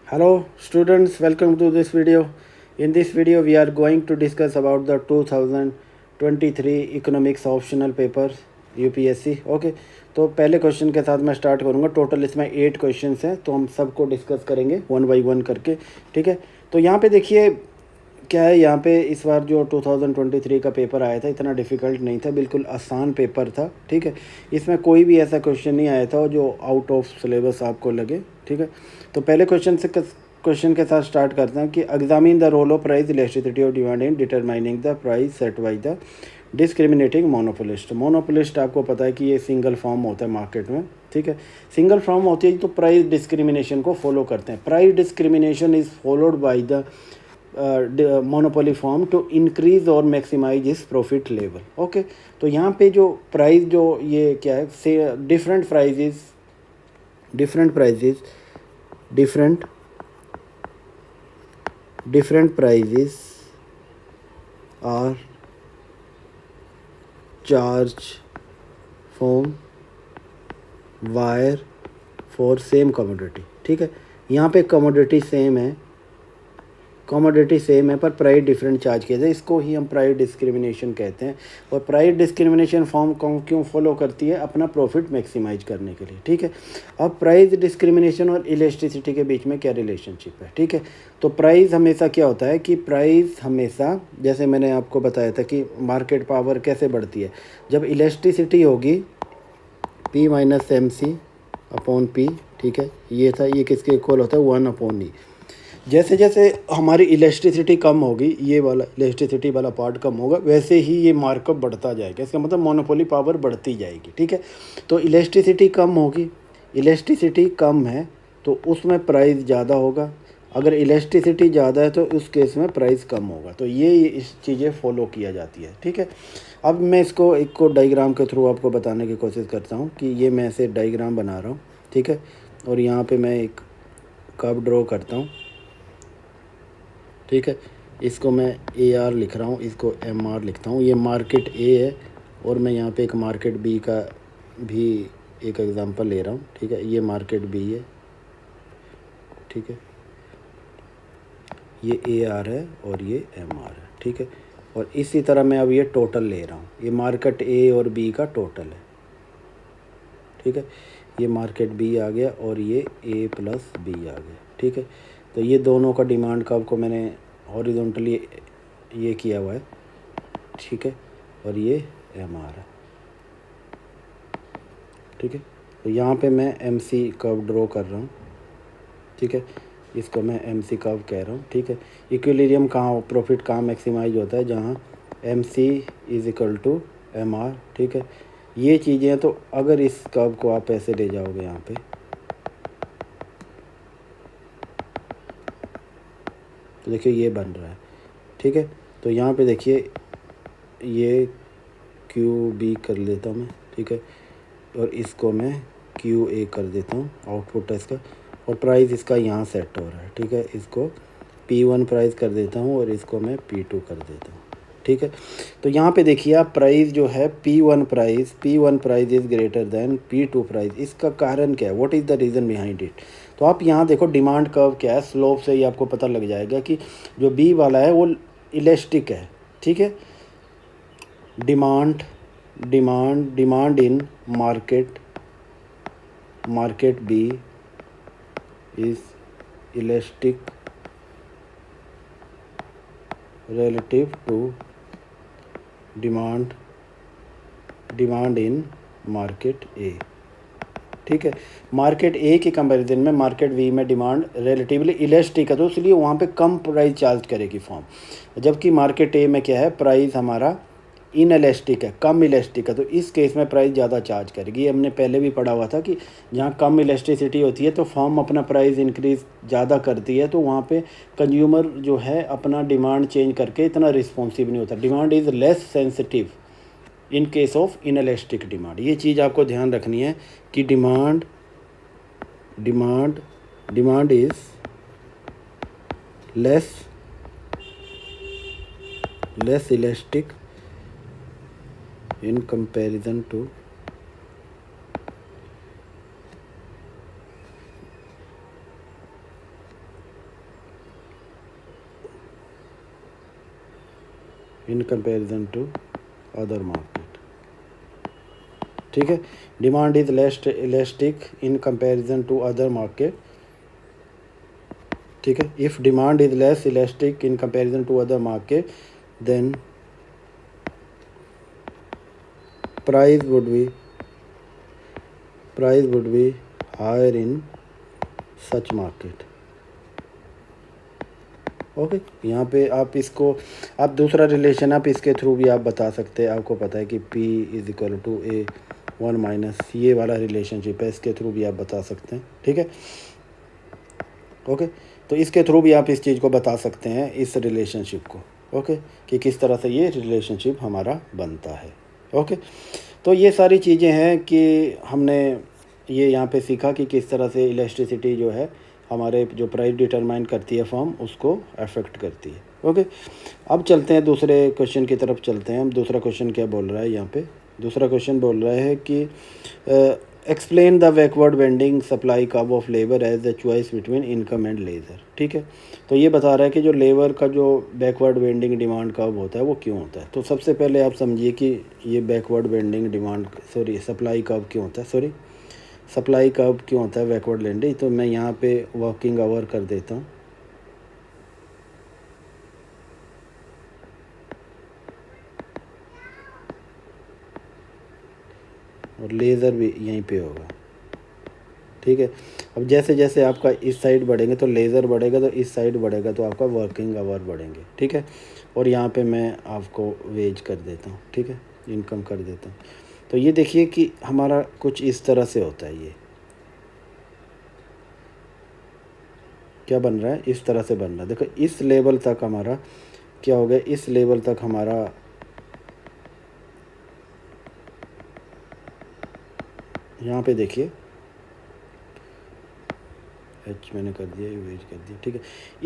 Hello students, welcome to this video. In this video we are going to discuss about the 2023 economics optional paper UPSC. Okay, तो पहले question के साथ मैं start करूँगा. Total इसमें 8 questions हैं, तो हम सबको डिस्कस करेंगे वन बाई वन करके. ठीक है, तो यहाँ पे देखिए क्या है. यहाँ पे इस बार जो 2023 का पेपर आया था इतना डिफ़िकल्ट नहीं था, बिल्कुल आसान पेपर था. ठीक है, इसमें कोई भी ऐसा क्वेश्चन नहीं आया था जो आउट ऑफ सिलेबस आपको लगे. ठीक है, तो पहले क्वेश्चन के साथ स्टार्ट करते हैं कि examine the role of price elasticity of demand in determining the price set by the discriminating monopolist. Monopolist आपको पता है कि ये सिंगल फॉर्म होता है मार्केट में. ठीक है, सिंगल फॉर्म होती है तो प्राइस डिस्क्रिमिनेशन को फॉलो करते हैं. Price discrimination is followed by the monopoly form to increase और मैक्सिमाइज इस प्रॉफिट लेवल. ओके, तो यहाँ पे जो प्राइस जो ये क्या है से different prices different prices are charged from wire for same commodity. ठीक है, यहाँ पे कमोडिटी सेम है पर प्राइस डिफरेंट चार्ज किया जाए, इसको ही हम प्राइस डिस्क्रिमिनेशन कहते हैं. और प्राइस डिस्क्रिमिनेशन फॉर्म क्यों फॉलो करती है? अपना प्रॉफिट मैक्सिमाइज करने के लिए. ठीक है, अब प्राइस डिस्क्रिमिनेशन और इलास्टिसिटी के बीच में क्या रिलेशनशिप है? ठीक है, तो प्राइस हमेशा क्या होता है कि प्राइस हमेशा, जैसे मैंने आपको बताया था कि मार्केट पावर कैसे बढ़ती है, जब इलास्टिसिटी होगी P minus M C upon P. ठीक है, ये था, ये किसके इक्वल होता है? 1/E. जैसे जैसे हमारी इलेक्ट्रिसिटी कम होगी, ये वाला इलेक्ट्रिसिटी वाला पार्ट कम होगा, वैसे ही ये मार्कअप बढ़ता जाएगा. इसका मतलब मोनोपोली पावर बढ़ती जाएगी. ठीक है, तो इलेक्ट्रिसिटी कम होगी, इलेक्ट्रिसिटी कम है तो उसमें प्राइस ज़्यादा होगा. अगर इलेक्ट्रिसिटी ज़्यादा है तो उस केस में प्राइस कम होगा. तो ये इस चीज़ें फॉलो किया जाती है. ठीक है, अब मैं इसको एक को डायग्राम के थ्रू आपको बताने की कोशिश करता हूँ कि ये मैं ऐसे डायग्राम बना रहा हूँ. ठीक है, और यहाँ पे मैं एक कर्व ड्रॉ करता हूँ. ठीक है, इसको मैं AR लिख रहा हूँ, इसको MR लिखता हूँ. ये मार्केट A है और मैं यहाँ पे एक मार्केट B का भी एक एग्जांपल ले रहा हूँ. ठीक है, ये मार्केट B है. ठीक है, ये AR है और ये MR है. ठीक है, और इसी तरह मैं अब ये टोटल ले रहा हूँ. ये मार्केट A और B का टोटल है. ठीक है, ये मार्केट B आ गया और ये A प्लस B आ गया. ठीक है, तो ये दोनों का डिमांड कर्व को मैंने हॉरिजॉन्टली ये किया हुआ है. ठीक है, और ये MR है. ठीक है, तो यहाँ पे मैं MC कर्व ड्रॉ कर रहा हूँ. ठीक है, इसको मैं MC कर्व कह रहा हूँ. ठीक है, इक्विलिब्रियम कहाँ, प्रॉफिट कहाँ मैक्सिमाइज होता है? जहाँ MC is equal to MR. ठीक है, ये चीज़ें हैं. तो अगर इस कर्व को आप ऐसे ले जाओगे यहाँ पे, तो देखिए ये बन रहा है. ठीक है, तो यहाँ पे देखिए ये QB कर लेता हूँ मैं. ठीक है, और इसको मैं QA कर देता हूँ, आउटपुट है इसका. और प्राइस इसका यहाँ सेट हो रहा है. ठीक है, इसको P1 प्राइस कर देता हूँ और इसको मैं P2 कर देता हूँ. ठीक है, तो यहाँ पे देखिए आप प्राइस जो है P1 price is greater than P2 price. इसका कारण क्या है? What is the reason behind it? तो आप यहाँ देखो डिमांड कर्व क्या है, स्लोप से ही आपको पता लग जाएगा कि जो B वाला है वो इलास्टिक है. ठीक है, demand in market B is elastic relative to demand in market A. ठीक है, मार्केट A के कंपैरिजन में मार्केट B में डिमांड रिलेटिवली इलास्टिक है, तो इसलिए वहाँ पे कम प्राइस चार्ज करेगी फॉर्म. जबकि मार्केट A में क्या है, प्राइस हमारा इनएलास्टिक है, कम इलास्टिक है, तो इस केस में प्राइस ज़्यादा चार्ज करेगी. ये हमने पहले भी पढ़ा हुआ था कि जहाँ कम इलास्टिसिटी होती है तो फर्म अपना प्राइस इंक्रीज़ ज़्यादा करती है, तो वहाँ पे कंज्यूमर जो है अपना डिमांड चेंज करके इतना रिस्पॉन्सिव नहीं होता. Demand is less sensitive in case of inelastic demand. ये चीज़ आपको ध्यान रखनी है कि demand is less elastic in comparison to in comparison to other market, ठीक है। Demand is less elastic in comparison to other market, ठीक है। If demand is less elastic in comparison to other market then price would be higher in such market, okay. यहाँ पे आप इसको आप दूसरा रिलेशन आप इसके थ्रू भी आप बता सकते हैं। आपको पता है कि P is equal to A1 minus ये वाला रिलेशनशिप है, इसके थ्रू भी आप बता सकते हैं, ठीक है, ओके। तो इसके थ्रू भी आप इस चीज़ को बता सकते हैं, इस रिलेशनशिप को, ओके, कि किस तरह से ये रिलेशनशिप हमारा बनता है, ओके। तो ये सारी चीज़ें हैं कि हमने ये यहाँ पे सीखा कि किस तरह से इलेक्ट्रिसिटी जो है हमारे जो प्राइस डिटरमाइन करती है फर्म उसको अफेक्ट करती है, ओके। अब चलते हैं दूसरे क्वेश्चन की तरफ चलते हैं हम। दूसरा क्वेश्चन क्या बोल रहा है यहाँ पे? दूसरा क्वेश्चन बोल रहा है कि explain the backward bending supply curve of labour as the choice between income and leisure, ठीक है। तो ये बता रहा है कि जो लेबर का जो बैकवर्ड बेंडिंग डिमांड कर्व होता है वो क्यों होता है। तो सबसे पहले आप समझिए कि ये backward bending demand supply curve क्यों होता है, सप्लाई कर्व क्यों होता है बैकवर्ड बेंडिंग। तो मैं यहाँ पे वर्किंग आवर कर देता हूँ, और लेज़र भी यहीं पे होगा, ठीक है। अब जैसे जैसे आपका इस साइड बढ़ेंगे तो लेज़र बढ़ेगा, तो इस साइड बढ़ेगा तो आपका वर्किंग आवर बढ़ेंगे, ठीक है। और यहाँ पे मैं आपको वेज कर देता हूँ, ठीक है, इनकम कर देता हूँ। तो ये देखिए कि हमारा कुछ इस तरह से होता है, ये क्या बन रहा है, इस तरह से बन रहा है। देखो इस लेवल तक हमारा क्या हो गया, इस लेवल तक हमारा यहाँ पे देखिए एच मैंने कर दिया, ये वेज कर दिया, ठीक है।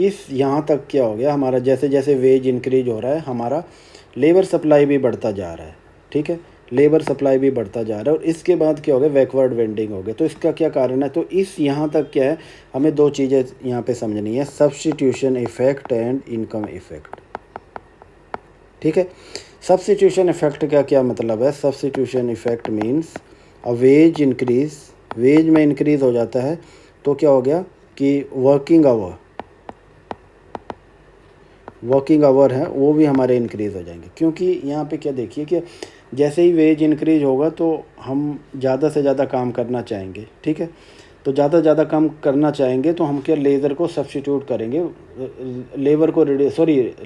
इस यहाँ तक क्या हो गया हमारा, जैसे जैसे वेज इंक्रीज हो रहा है हमारा लेबर सप्लाई भी बढ़ता जा रहा है, ठीक है, लेबर सप्लाई भी बढ़ता जा रहा है। और इसके बाद क्या हो गया, बैकवर्ड वेंडिंग हो गया। तो इसका क्या कारण है, तो इस यहाँ तक क्या है, हमें दो चीज़ें यहाँ पे समझनी है, substitution effect and income effect, ठीक है। सब्स्टिट्यूशन इफेक्ट का क्या मतलब है, substitution effect means a wage increase, wage में इंक्रीज हो जाता है तो क्या हो गया कि वर्किंग आवर है वो भी हमारे इंक्रीज़ हो जाएंगे। क्योंकि यहाँ पे क्या देखिए कि जैसे ही वेज इंक्रीज होगा तो हम ज़्यादा से ज़्यादा काम करना चाहेंगे, ठीक है। तो ज़्यादा ज़्यादा काम करना चाहेंगे तो हम क्या लेज़र को सब्स्टिट्यूट करेंगे,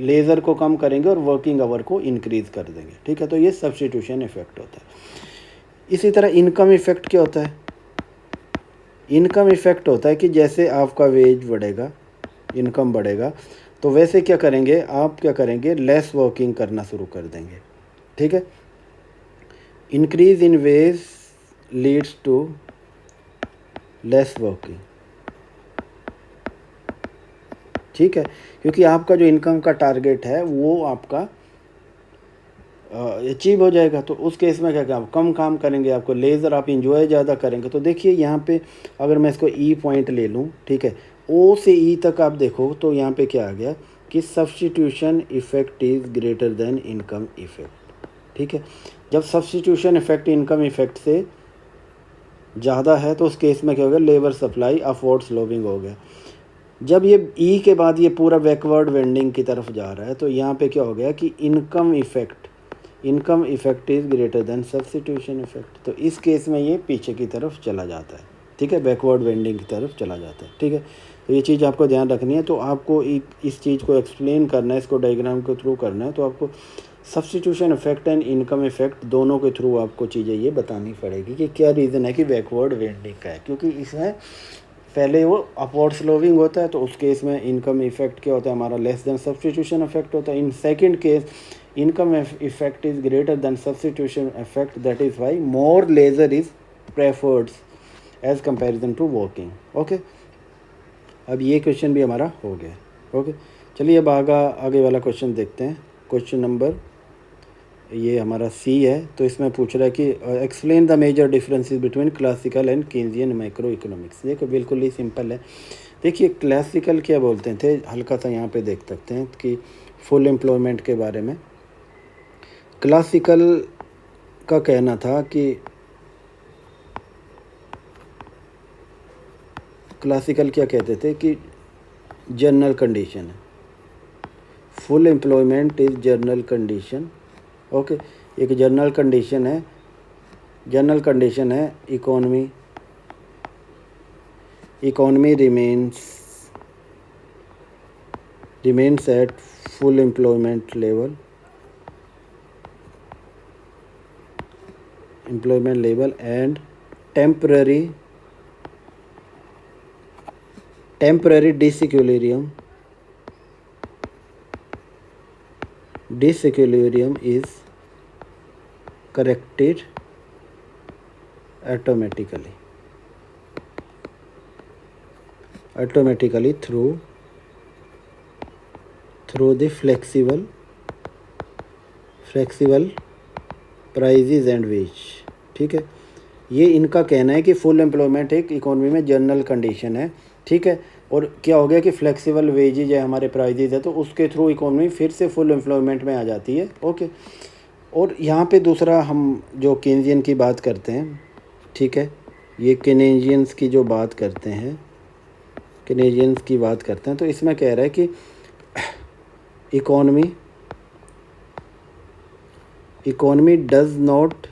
लेज़र को कम करेंगे और वर्किंग आवर को इंक्रीज़ कर देंगे, ठीक है। तो ये सब्स्टिट्यूशन इफेक्ट होता है। इसी तरह इनकम इफेक्ट क्या होता है, इनकम इफेक्ट होता है कि जैसे आपका वेज बढ़ेगा, इनकम बढ़ेगा, तो वैसे क्या करेंगे, आप क्या करेंगे, लेस वर्किंग करना शुरू कर देंगे, ठीक है। Increase in wage leads to less working, ठीक है, क्योंकि आपका जो इनकम का टारगेट है वो आपका अचीव हो जाएगा। तो उस केस में क्या आप कम काम करेंगे, आपको लेज़र आप इंजॉय ज़्यादा करेंगे। तो देखिए यहाँ पे अगर मैं इसको ई पॉइंट ले लूँ, ठीक है, ओ से ई तक आप देखो तो यहाँ पे क्या आ गया कि substitution effect is greater than income effect, ठीक है। जब सब्स्टिट्यूशन इफेक्ट इनकम इफेक्ट से ज़्यादा है तो उस केस में क्या हो गया, लेबर सप्लाई अपवर्ड स्लोपिंग हो गया। जब ये ई के बाद ये पूरा बैकवर्ड वेंडिंग की तरफ जा रहा है तो यहाँ पे क्या हो गया कि income effect is greater than substitution effect. तो इस केस में ये पीछे की तरफ चला जाता है, ठीक है, बैकवर्ड वेंडिंग की तरफ चला जाता है, ठीक है। तो ये चीज़ आपको ध्यान रखनी है। तो आपको इस चीज़ को एक्सप्लेन करना है, इसको डायग्राम के थ्रू करना है। तो आपको substitution effect and income effect दोनों के थ्रू आपको चीज़ें ये बतानी पड़ेगी कि क्या रीज़न है कि बैकवर्ड वेंडिंग का है। क्योंकि इसमें पहले वो अपवर्ड स्लोविंग होता है तो उस केस में इनकम इफेक्ट क्या होता है हमारा, लेस देन सब्स्टिट्यूशन इफेक्ट होता है। In second case income effect is greater than substitution effect, that is why more leisure is preferred as comparison to working, okay. अब ये क्वेश्चन भी हमारा हो गया, ओके। चलिए अब आगे वाला क्वेश्चन देखते हैं। क्वेश्चन नंबर ये हमारा सी है। तो इसमें पूछ रहा है कि explain the major differences between classical and Keynesian micro economics. देखो बिल्कुल ही सिंपल है। देखिए क्लासिकल क्या बोलते थे, हल्का सा यहाँ पे देख सकते हैं कि फुल एम्प्लॉयमेंट के बारे में, क्लासिकल का कहना था कि क्लासिकल क्या कहते थे कि जनरल कंडीशन है, full employment is general condition. Okay, एक जनरल कंडीशन है, जनरल कंडीशन है economy remains at full employment level and temporary disequilibrium is corrected automatically through the flexible prices and wage। ठीक है, ये इनका कहना है कि फुल एम्प्लॉयमेंट एक इकोनॉमी में जनरल कंडीशन है। ठीक है, और क्या हो गया कि फ्लेक्सिबल वेजेज है, हमारे प्राइजेज है, तो उसके थ्रू इकोनॉमी फिर से फुल एम्प्लॉयमेंट में आ जाती है। ओके, और यहाँ पे दूसरा हम जो केन्जियन की बात करते हैं, ठीक है, ये केनेजियंस की जो बात करते हैं, तो इसमें कह रहा है कि economy does not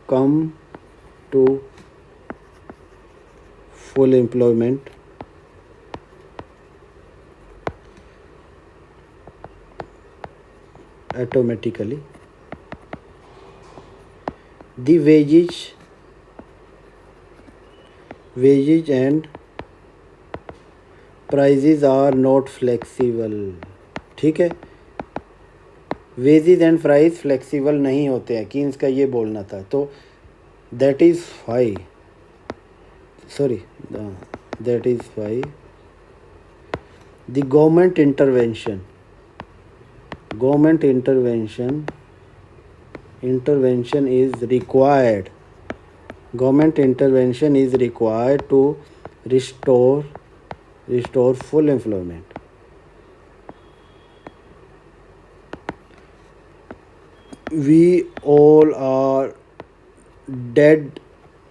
come to full employment automatically। The wages and prices are not flexible। ठीक है, वेजेज एंड प्राइस फ्लेक्सिबल नहीं होते हैं, कीन्स का ये बोलना था। तो that is why the government intervention is required to restore full employment। We all are dead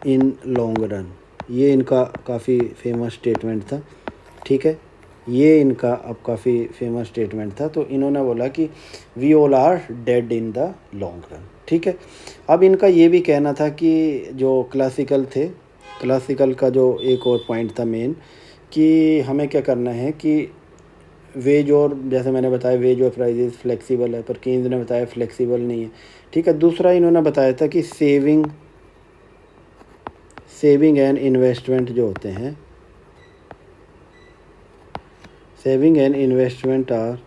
in long run। ये इनका काफ़ी फेमस स्टेटमेंट था। ठीक है, ये इनका अब काफ़ी फेमस स्टेटमेंट था। तो इन्होंने बोला कि we all are dead in the long run. ठीक है, अब इनका ये भी कहना था कि जो क्लासिकल का जो एक और पॉइंट था मेन, कि हमें क्या करना है कि वेज, और जैसे मैंने बताया वेज और प्राइजेस फ्लेक्सिबल है, पर केन्स ने बताया फ्लेक्सिबल नहीं है। ठीक है, दूसरा इन्होंने बताया था कि सेविंग एंड इन्वेस्टमेंट जो होते हैं, saving and investment are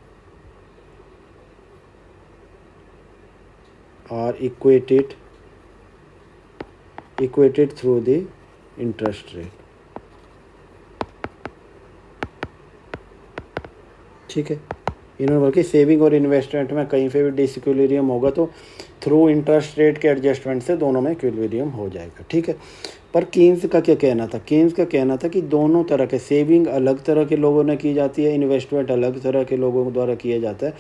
equated through the interest rate। ठीक है, इन्होंने बोला कि सेविंग और इन्वेस्टमेंट में कहीं पे भी डिसइक्विलिब्रियम होगा तो थ्रू इंटरेस्ट रेट के एडजस्टमेंट से दोनों में इक्विलिब्रियम हो जाएगा। ठीक है, पर कीन्स का क्या कहना था? कीन्स का कहना था कि दोनों तरह के, सेविंग अलग तरह के लोगों ने की जाती है, इन्वेस्टमेंट अलग तरह के लोगों द्वारा किया जाता है।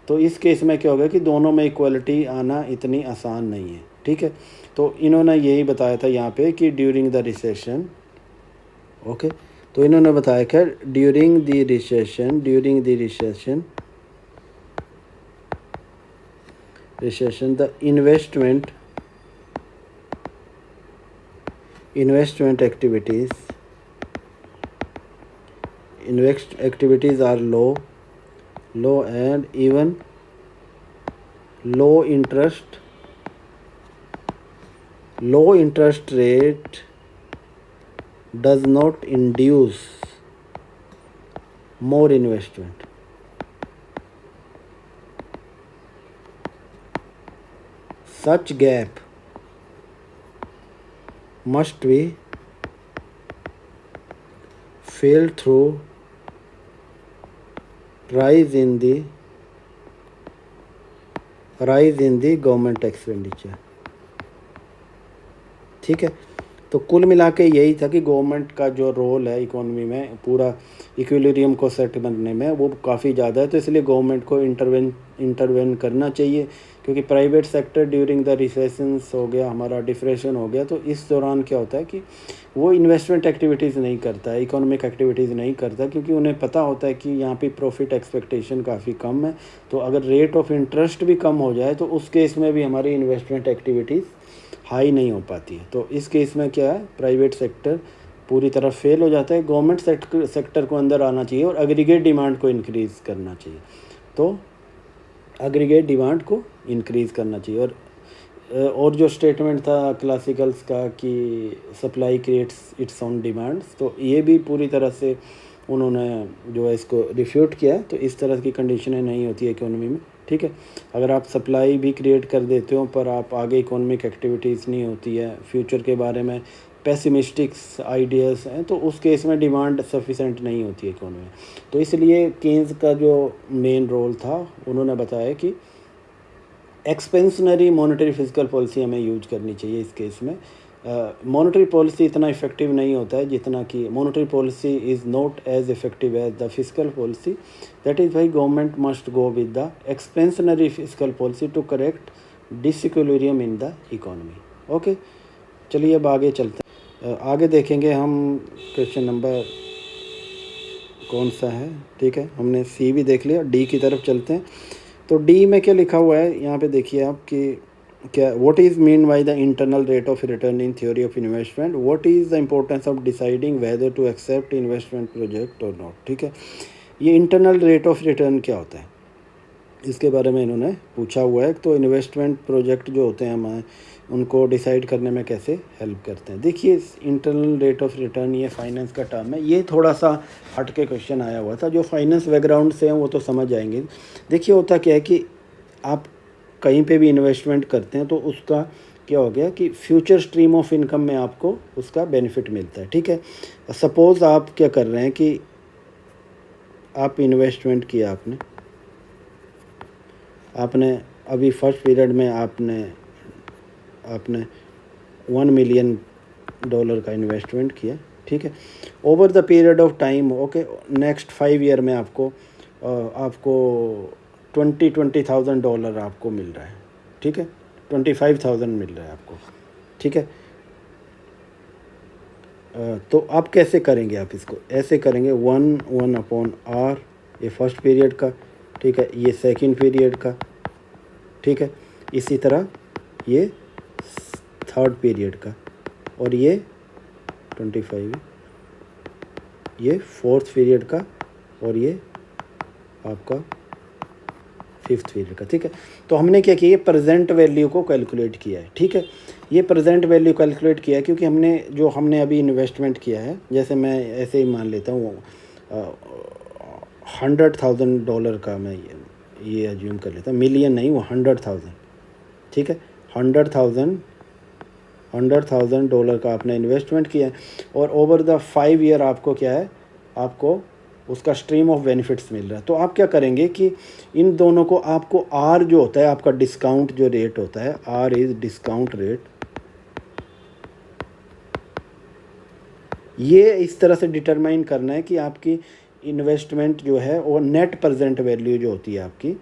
तो इस केस में क्या होगा कि दोनों में इक्वलिटी आना इतनी आसान नहीं है। ठीक है, तो इन्होंने यही बताया था यहाँ पे कि ड्यूरिंग द रिसेशन, ओके, तो इन्होंने बताया कि during the recession the investment activities are low and even low interest rate does not induce more investment। Such gap must be filled through rise in the government expenditure. ठीक है, तो कुल मिला के यही था कि गवर्नमेंट का जो रोल है इकोनॉमी में पूरा इक्विलिब्रियम को सेट बनने में वो काफ़ी ज़्यादा है, तो इसलिए गवर्नमेंट को इंटरवेन करना चाहिए, क्योंकि private sector during the recessions हो गया, हमारा डिप्रेशन हो गया, तो इस दौरान क्या होता है कि वो इन्वेस्टमेंट एक्टिविटीज़ नहीं करता है, इकोनॉमिक एक्टिविटीज़ नहीं करता, क्योंकि उन्हें पता होता है कि यहाँ पे प्रॉफिट एक्सपेक्टेशन काफ़ी कम है। तो अगर रेट ऑफ इंटरेस्ट भी कम हो जाए तो उस केस में भी हमारी इन्वेस्टमेंट एक्टिविटीज़ हाई नहीं हो पाती है। तो इस केस में क्या है, प्राइवेट सेक्टर पूरी तरह फेल हो जाता है, गवर्नमेंट सेक्टर को अंदर आना चाहिए और एग्रीगेट डिमांड को इंक्रीज़ करना चाहिए। तो एग्रीगेट डिमांड को इंक्रीज़ करना चाहिए। और जो स्टेटमेंट था क्लासिकल्स का कि supply creates its own demands, तो ये भी पूरी तरह से उन्होंने जो है इसको रिफ्यूट किया है। तो इस तरह की कंडीशनें नहीं होती है इकोनॉमी में, ठीक है। अगर आप सप्लाई भी क्रिएट कर देते हो पर आप आगे इकोनॉमिक एक्टिविटीज़ नहीं होती है, फ्यूचर के बारे में पेसिमिस्टिक्स आइडियाज़ हैं, तो उस केस में डिमांड सफिशेंट नहीं होती है इकोनॉमी में। तो इसलिए केन्स का जो मेन रोल था, उन्होंने बताया कि एक्सपेंशनरी मॉनेटरी फिजिकल पॉलिसी हमें यूज करनी चाहिए इस केस में। मॉनेटरी पॉलिसी इतना इफेक्टिव नहीं होता है जितना कि monetary policy is not as effective as the fiscal policy, that is why government must go with the expansionary fiscal policy to correct disequilibrium in the economy. Okay, चलिए अब आगे चलते हैं। आगे देखेंगे हम क्वेश्चन नंबर कौन सा है, ठीक है, हमने सी भी देख लिया, डी की तरफ चलते हैं। तो डी में क्या लिखा हुआ है यहाँ पे देखिए आप कि क्या, what is mean by the internal rate of return in theory of investment, what is the importance of deciding whether to accept investment project और नॉट। ठीक है, ये इंटरनल रेट ऑफ रिटर्न क्या होता है, इसके बारे में इन्होंने पूछा हुआ है। तो इन्वेस्टमेंट प्रोजेक्ट जो होते हैं हमारे, उनको डिसाइड करने में कैसे हेल्प करते हैं। देखिए, इंटरनल रेट ऑफ रिटर्न ये फाइनेंस का टर्म है, ये थोड़ा सा हट के क्वेश्चन आया हुआ था। जो फाइनेंस बैकग्राउंड से हैं वो तो समझ जाएंगे। देखिए, होता क्या है कि आप कहीं पे भी इन्वेस्टमेंट करते हैं तो उसका क्या हो गया कि फ्यूचर स्ट्रीम ऑफ इनकम में आपको उसका बेनिफिट मिलता है। ठीक है, सपोज़ आप क्या कर रहे हैं कि आप इन्वेस्टमेंट किया, आपने अभी फर्स्ट पीरियड में आपने $1 मिलियन का इन्वेस्टमेंट किया। ठीक है, over the period of time, okay, next 5 year में आपको $20,000 आपको मिल रहा है। ठीक है, 25,000 मिल रहा है आपको। ठीक है, तो आप कैसे करेंगे, आप इसको ऐसे करेंगे 1/r, ये फर्स्ट पीरियड का, ठीक है, ये सेकंड पीरियड का, ठीक है, इसी तरह ये थर्ड पीरियड का, और ये 25, ये फोर्थ पीरियड का, और ये आपका फिफ्थ पीरियड का। ठीक है, तो हमने क्या किया, प्रेजेंट वैल्यू को कैलकुलेट किया है। ठीक है, ये प्रेजेंट वैल्यू कैलकुलेट किया है क्योंकि हमने अभी इन्वेस्टमेंट किया है, जैसे मैं ऐसे ही मान लेता हूँ $100,000 का, मैं ये अज्यूम कर लेता हूँ, मिलियन नहीं, वो 100,000। ठीक है, $100,000 का आपने इन्वेस्टमेंट किया है, और ओवर द 5 ईयर आपको क्या है, आपको उसका स्ट्रीम ऑफ बेनिफिट्स मिल रहा है। तो आप क्या करेंगे कि इन दोनों को, आपको आर जो होता है, आपका डिस्काउंट जो रेट होता है, आर इज़ डिस्काउंट रेट, ये इस तरह से डिटरमाइन करना है कि आपकी इन्वेस्टमेंट जो है वो नेट प्रेजेंट वैल्यू जो होती है आपकी,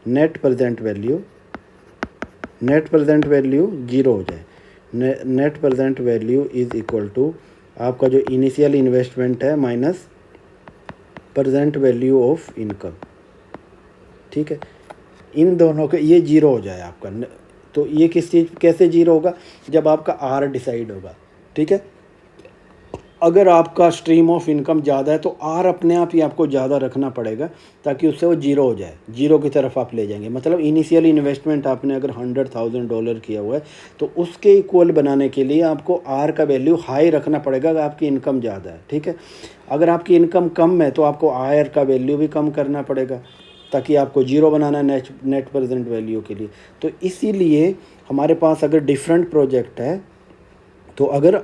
नेट प्रेजेंट वैल्यू जीरो हो जाए। Net present value is equal to आपका जो इनिशियल इन्वेस्टमेंट है minus present value of income. ठीक है, इन दोनों के ये जीरो हो जाए आपका। तो ये किस चीज़ कैसे जीरो होगा, जब आपका आर डिसाइड होगा। ठीक है, अगर आपका स्ट्रीम ऑफ इनकम ज़्यादा है तो आर अपने आप ही आपको ज़्यादा रखना पड़ेगा ताकि उससे वो जीरो हो जाए, जीरो की तरफ आप ले जाएंगे। मतलब इनिशियल इन्वेस्टमेंट आपने अगर $100,000 किया हुआ है तो उसके इक्वल बनाने के लिए आपको आर का वैल्यू हाई रखना पड़ेगा अगर आपकी इनकम ज़्यादा है। ठीक है, अगर आपकी इनकम कम है तो आपको आर का वैल्यू भी कम करना पड़ेगा ताकि आपको जीरो बनाना है नेट प्रेजेंट वैल्यू के लिए। तो इसीलिए हमारे पास अगर डिफरेंट प्रोजेक्ट है तो अगर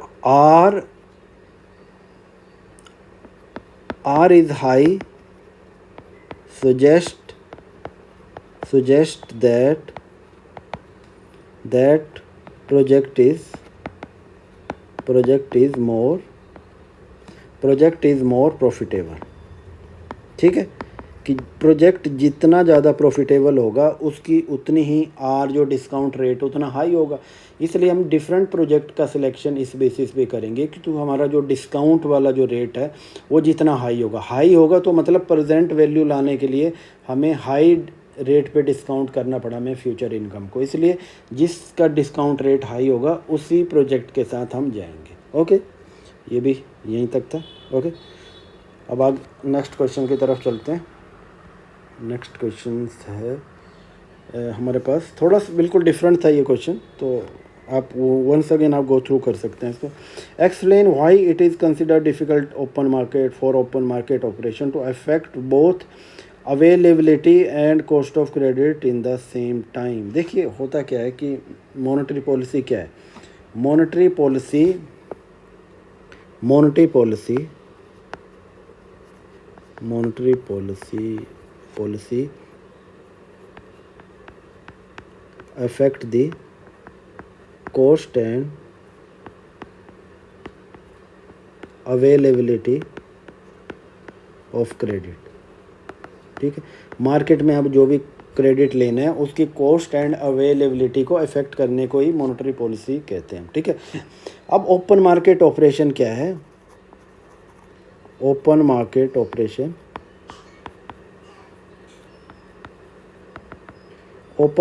R is high, suggest that project is project is more profitable. ठीक है, कि प्रोजेक्ट जितना ज़्यादा प्रॉफिटेबल होगा उसकी उतनी ही आर जो डिस्काउंट रेट उतना हाई होगा। इसलिए हम डिफरेंट प्रोजेक्ट का सिलेक्शन इस बेसिस पे करेंगे कि तो हमारा जो डिस्काउंट वाला जो रेट है वो जितना हाई होगा तो मतलब प्रेजेंट वैल्यू लाने के लिए हमें हाई रेट पे डिस्काउंट करना पड़ा हमें फ्यूचर इनकम को। इसलिए जिसका डिस्काउंट रेट हाई होगा उसी प्रोजेक्ट के साथ हम जाएंगे। ओके, ये भी यहीं तक था। ओके, अब आगे नेक्स्ट क्वेश्चन की तरफ चलते हैं। नेक्स्ट क्वेश्चन है हमारे पास, थोड़ा बिल्कुल डिफरेंट था ये क्वेश्चन, तो आप वो वंस अगेन आप गो थ्रू कर सकते हैं इसको। Explain why it is consider difficult open market operation to affect both availability and cost of credit in the same time. देखिए होता क्या है कि मॉनेटरी पॉलिसी क्या है, monetary policy affect the cost and availability of credit। ठीक है, market में अब जो भी क्रेडिट लेना है उसकी कॉस्ट एंड अवेलेबिलिटी को अफेक्ट करने को ही मॉनेटरी पॉलिसी कहते हैं। ठीक है, अब ओपन मार्केट ऑपरेशन क्या है? ओपन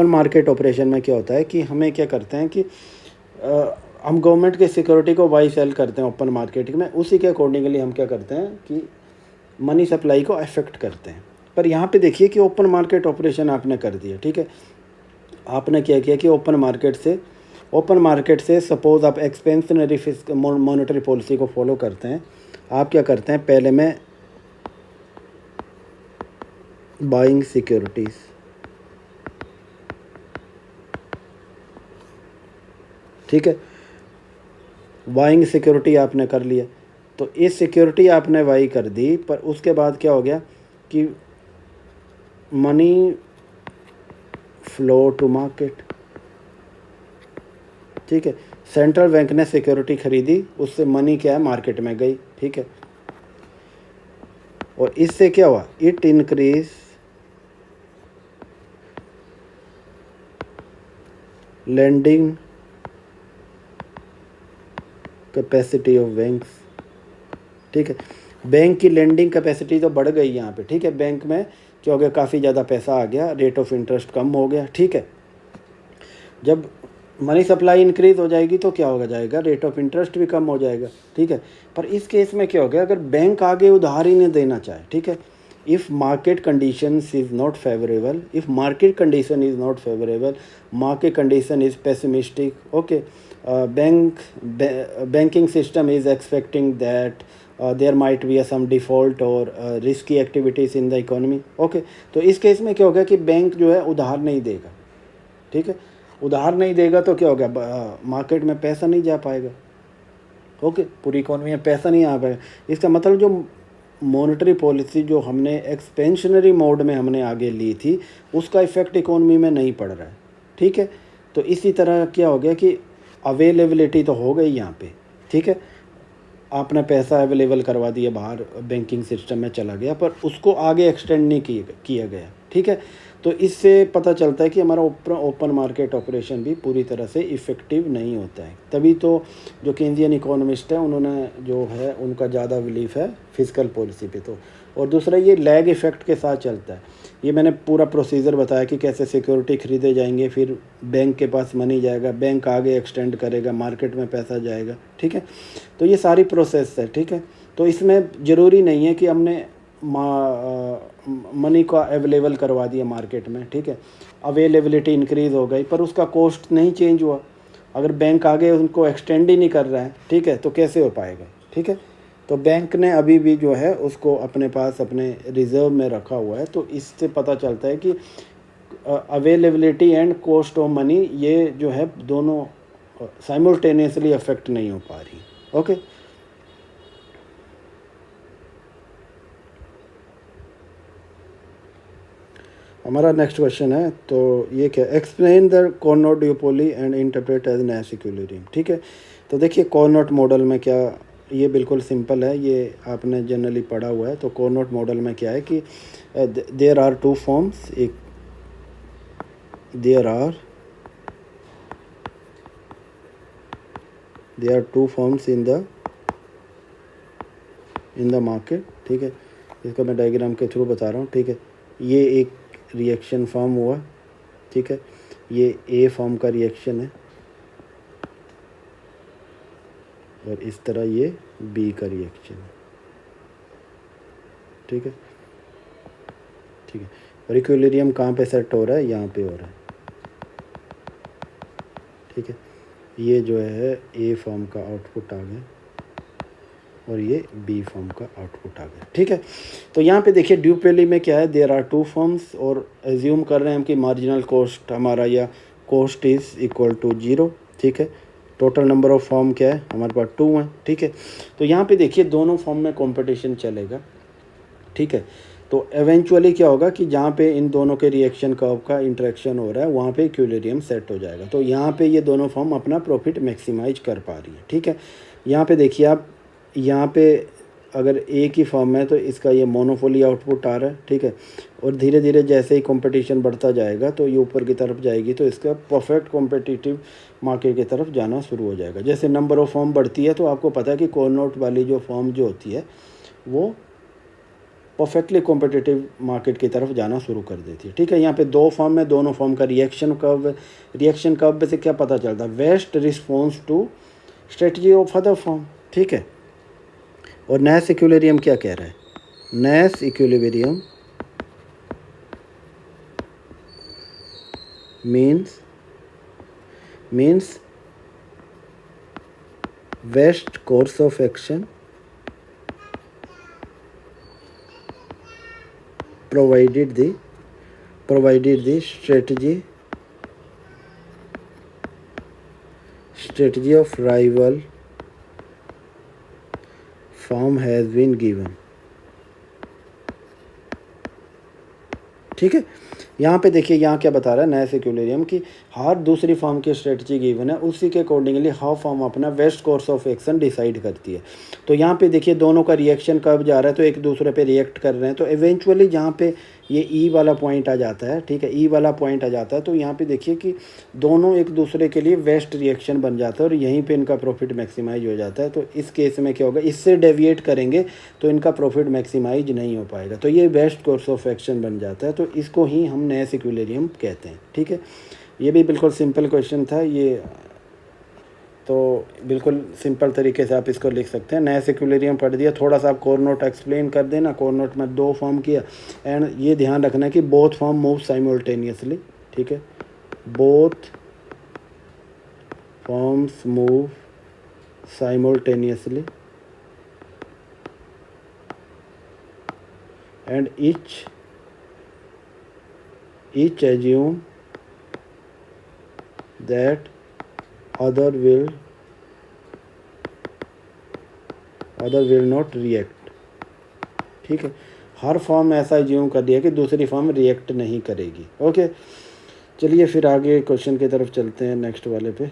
मार्केट ऑपरेशन में क्या होता है कि हमें क्या करते हैं कि हम गवर्नमेंट के सिक्योरिटी को बाई सेल करते हैं ओपन मार्केट में, उसी के अकॉर्डिंगली हम क्या करते हैं कि मनी सप्लाई को अफेक्ट करते हैं। पर यहाँ पे देखिए कि ओपन मार्केट ऑपरेशन आपने कर दिया। ठीक है, आपने क्या किया कि ओपन मार्केट से सपोज आप एक्सपेंशनरी मॉनेटरी पॉलिसी को फॉलो करते हैं। आप क्या करते हैं, पहले में बाइंग सिक्योरिटीज़, ठीक है, बाइंग सिक्योरिटी आपने कर लिया, तो इस सिक्योरिटी आपने बाई कर दी, पर उसके बाद क्या हो गया कि मनी फ्लो टू मार्केट। ठीक है, सेंट्रल बैंक ने सिक्योरिटी खरीदी, उससे मनी क्या है मार्केट में गई। ठीक है, और इससे क्या हुआ, it increase lending capacity of banks. ठीक है, बैंक की लेंडिंग कैपेसिटी तो बढ़ गई यहाँ पे। ठीक है, बैंक में क्या हो गया, काफ़ी ज़्यादा पैसा आ गया, रेट ऑफ इंटरेस्ट कम हो गया। ठीक है, जब मनी सप्लाई इंक्रीज हो जाएगी तो क्या होगा जाएगा, रेट ऑफ इंटरेस्ट भी कम हो जाएगा। ठीक है, पर इस केस में क्या हो गया, अगर बैंक आगे उधार ही नहीं देना चाहे, ठीक है, if market condition is not favourable, market condition is pessimistic, okay, banking system is expecting that there might be some default और risky activities in the economy. Okay, तो इस केस में क्या होगा कि बैंक जो है उधार नहीं देगा। ठीक है, उधार नहीं देगा तो क्या होगा, मार्केट में पैसा नहीं जा पाएगा। ओके, पूरी इकोनॉमी में पैसा नहीं आ पाएगा। इसका मतलब जो मॉनेटरी पॉलिसी जो हमने एक्सपेंशनरी मोड में हमने आगे ली थी उसका इफ़ेक्ट इकोनॉमी में नहीं पड़ रहा है। ठीक है, तो इसी तरह क्या हो गया कि अवेलेबिलिटी तो हो गई यहाँ पे। ठीक है, आपने पैसा अवेलेबल करवा दिया, बाहर बैंकिंग सिस्टम में चला गया, पर उसको आगे एक्सटेंड नहीं किया गया। ठीक है, तो इससे पता चलता है कि हमारा ओपन मार्केट ऑपरेशन भी पूरी तरह से इफ़ेक्टिव नहीं होता है। तभी तो जो केंद्रीय इकोनॉमिस्ट है उन्होंने जो है उनका ज़्यादा बिलीफ है फिस्कल पॉलिसी पे। तो और दूसरा ये लैग इफ़ेक्ट के साथ चलता है। ये मैंने पूरा प्रोसीजर बताया कि कैसे सिक्योरिटी खरीदे जाएंगे, फिर बैंक के पास मनी जाएगा, बैंक आगे एक्सटेंड करेगा, मार्केट में पैसा जाएगा। ठीक है, तो ये सारी प्रोसेस है। ठीक है, तो इसमें ज़रूरी नहीं है कि हमने मनी को अवेलेबल करवा दिया मार्केट में। ठीक है, अवेलेबिलिटी इंक्रीज़ हो गई पर उसका कॉस्ट नहीं चेंज हुआ। अगर बैंक आगे उनको एक्सटेंड ही नहीं कर रहा है, ठीक है, तो कैसे हो पाएगा। ठीक है, तो बैंक ने अभी भी जो है उसको अपने पास अपने रिज़र्व में रखा हुआ है। तो इससे पता चलता है कि availability and cost of money ये जो है दोनों साइमल्टेनियसली अफेक्ट नहीं हो पा रही। ओके, हमारा नेक्स्ट क्वेश्चन है, तो ये क्या, explain the Cournot duopoly and interpret as Nash equilibrium. ठीक है, तो देखिए कॉर्नोट मॉडल में क्या, ये बिल्कुल सिंपल है, ये आपने जनरली पढ़ा हुआ है। तो कॉर्नोट मॉडल में क्या है कि देयर आर टू फॉर्म्स, एक there are two forms in the market. ठीक है, इसको मैं डायग्राम के थ्रू बता रहा हूँ। ठीक है, ये एक रिएक्शन फॉर्म हुआ। ठीक है, ये ए फॉर्म का रिएक्शन है और इस तरह ये बी का रिएक्शन है। ठीक है, ठीक है, और इक्विलिब्रियम कहाँ पे सेट हो रहा है, यहाँ पे हो रहा है। ठीक है, ये जो है ए फॉर्म का आउटपुट आ गया और ये बी फॉर्म का आउटपुट आ गया। ठीक है, तो यहाँ पे देखिए ड्यूपोली में क्या है, देयर आर टू फॉर्म्स, और एज्यूम कर रहे हैं हम कि मार्जिनल कॉस्ट हमारा या कॉस्ट इज़ इक्वल टू 0। ठीक है, टोटल नंबर ऑफ फॉर्म क्या है, हमारे पास 2 हैं। ठीक है, तो यहाँ पे देखिए दोनों फॉर्म में कंपटीशन चलेगा। ठीक है, तो एवेंचुअली क्या होगा कि जहाँ पे इन दोनों के रिएक्शन कर्व का इंटरेक्शन हो रहा है वहाँ पे इक्विलिब्रियम सेट हो जाएगा। तो यहाँ पे ये दोनों फॉर्म अपना प्रॉफिट मैक्सिमाइज कर पा रही है। ठीक है, यहाँ पे देखिए आप, यहाँ पे अगर एक ही फॉर्म है तो इसका ये मोनोपोली आउटपुट आ रहा है। ठीक है, और धीरे धीरे जैसे ही कंपटीशन बढ़ता जाएगा तो ये ऊपर की तरफ जाएगी, तो इसका परफेक्ट कॉम्पिटिटिव मार्केट की तरफ जाना शुरू हो जाएगा। जैसे नंबर ऑफ फॉर्म बढ़ती है तो आपको पता है कि कॉर्नोट वाली जो फॉर्म जो होती है वो परफेक्टली कॉम्पिटिटिव मार्केट की तरफ जाना शुरू कर देती है। ठीक है, यहाँ पे 2 फॉर्म में, दोनों फॉर्म का रिएक्शन कर्व से क्या पता चलता है, best response to strategy of other form. ठीक है, और नाइस इक्विलिब्रियम क्या कह रहा है, Nash equilibrium means best course of action provided the strategy of rival firm has been given। ठीक है, यहाँ पे देखिए यहाँ क्या बता रहा है नाइस इक्विलिब्रियम की, हर दूसरी फॉर्म की स्ट्रेटजी गिवन है, उसी के अकॉर्डिंगली हर फॉर्म अपना best course of action decide करती है। तो यहाँ पे देखिए दोनों का रिएक्शन कब जा रहा है, तो एक दूसरे पे रिएक्ट कर रहे हैं, तो इवेंचुअली जहाँ पे ये ई वाला पॉइंट आ जाता है। ठीक है, ई वाला पॉइंट आ जाता है तो यहाँ पे देखिए कि दोनों एक दूसरे के लिए बेस्ट रिएक्शन बन जाता है और यहीं पे इनका प्रॉफिट मैक्सिमाइज हो जाता है। तो इस केस में क्या होगा, इससे डेविएट करेंगे तो इनका प्रॉफिट मैक्सिमाइज नहीं हो पाएगा, तो ये बेस्ट कोर्स ऑफ एक्शन बन जाता है। तो इसको ही हम नाइस इक्विलिब्रियम कहते हैं। ठीक है, ये भी बिल्कुल सिंपल क्वेश्चन था ये, तो बिल्कुल सिंपल तरीके से आप इसको लिख सकते हैं। नाइस इक्विलिब्रियम पढ़ दिया, थोड़ा सा आप कॉर्नोट एक्सप्लेन कर देना। कॉर्नोट में 2 फॉर्म किया, एंड ये ध्यान रखना कि बोथ फॉर्म मूव साइमल्टेनियसली। ठीक है, both forms move simultaneously and each assume that other will not react। ठीक है, हर फॉर्म ऐसा एज्यूम कर दिया कि दूसरी फॉर्म रिएक्ट नहीं करेगी। ओके, चलिए फिर आगे क्वेश्चन की तरफ चलते हैं, नेक्स्ट वाले पे।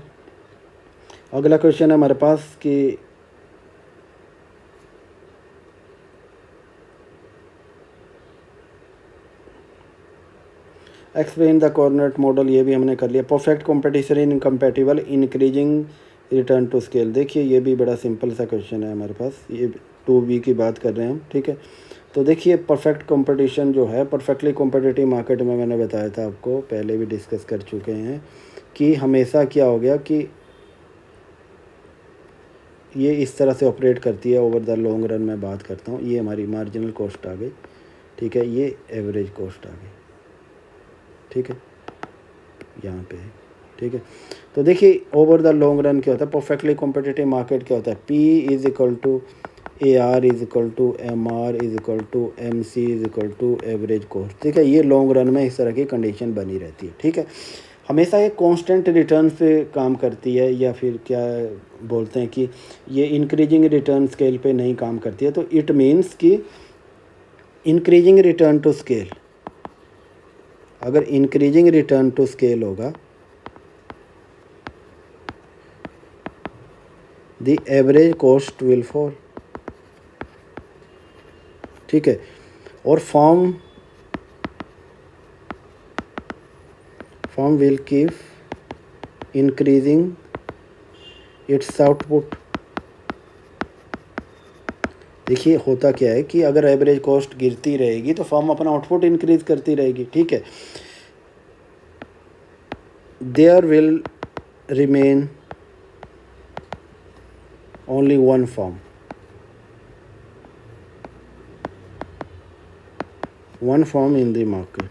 अगला क्वेश्चन है हमारे पास कि एक्सप्लेन द कोऑर्डिनेट मॉडल, ये भी हमने कर लिया। Perfect competition in incompatible increasing return to scale, देखिए ये भी बड़ा सिंपल सा क्वेश्चन है हमारे पास, ये 2B की बात कर रहे हैं हम। ठीक है, तो देखिए परफेक्ट कंपटीशन जो है, परफेक्टली कॉम्पिटिटिव मार्केट में मैंने बताया था आपको, पहले भी डिस्कस कर चुके हैं कि हमेशा क्या हो गया कि ये इस तरह से ऑपरेट करती है ओवर द लॉन्ग रन। मैं बात करता हूँ, ये हमारी मार्जिनल कॉस्ट आ गई। ठीक है, ये एवरेज कॉस्ट आ गई। ठीक है, यहाँ पे है। ठीक है, तो देखिए ओवर द लॉन्ग रन क्या होता है, परफेक्टली कॉम्पिटिटिव मार्केट क्या होता है, P is equal to AR is equal to MR is equal to MC is equal to average cost. ठीक है, ये लॉन्ग रन में इस तरह की कंडीशन बनी रहती है। ठीक है, हमेशा ये कांस्टेंट रिटर्न पे काम करती है, या फिर क्या बोलते हैं कि ये इंक्रीजिंग रिटर्न स्केल पे नहीं काम करती है। तो इट मीन्स कि इंक्रीजिंग रिटर्न टू स्केल अगर इंक्रीजिंग रिटर्न टू स्केल होगा, the average cost will fall, ठीक है। और form will keep increasing its output. देखिए होता क्या है कि अगर एवरेज कॉस्ट गिरती रहेगी तो फर्म अपना आउटपुट इंक्रीज करती रहेगी, ठीक है। There will remain only one firm, in the market,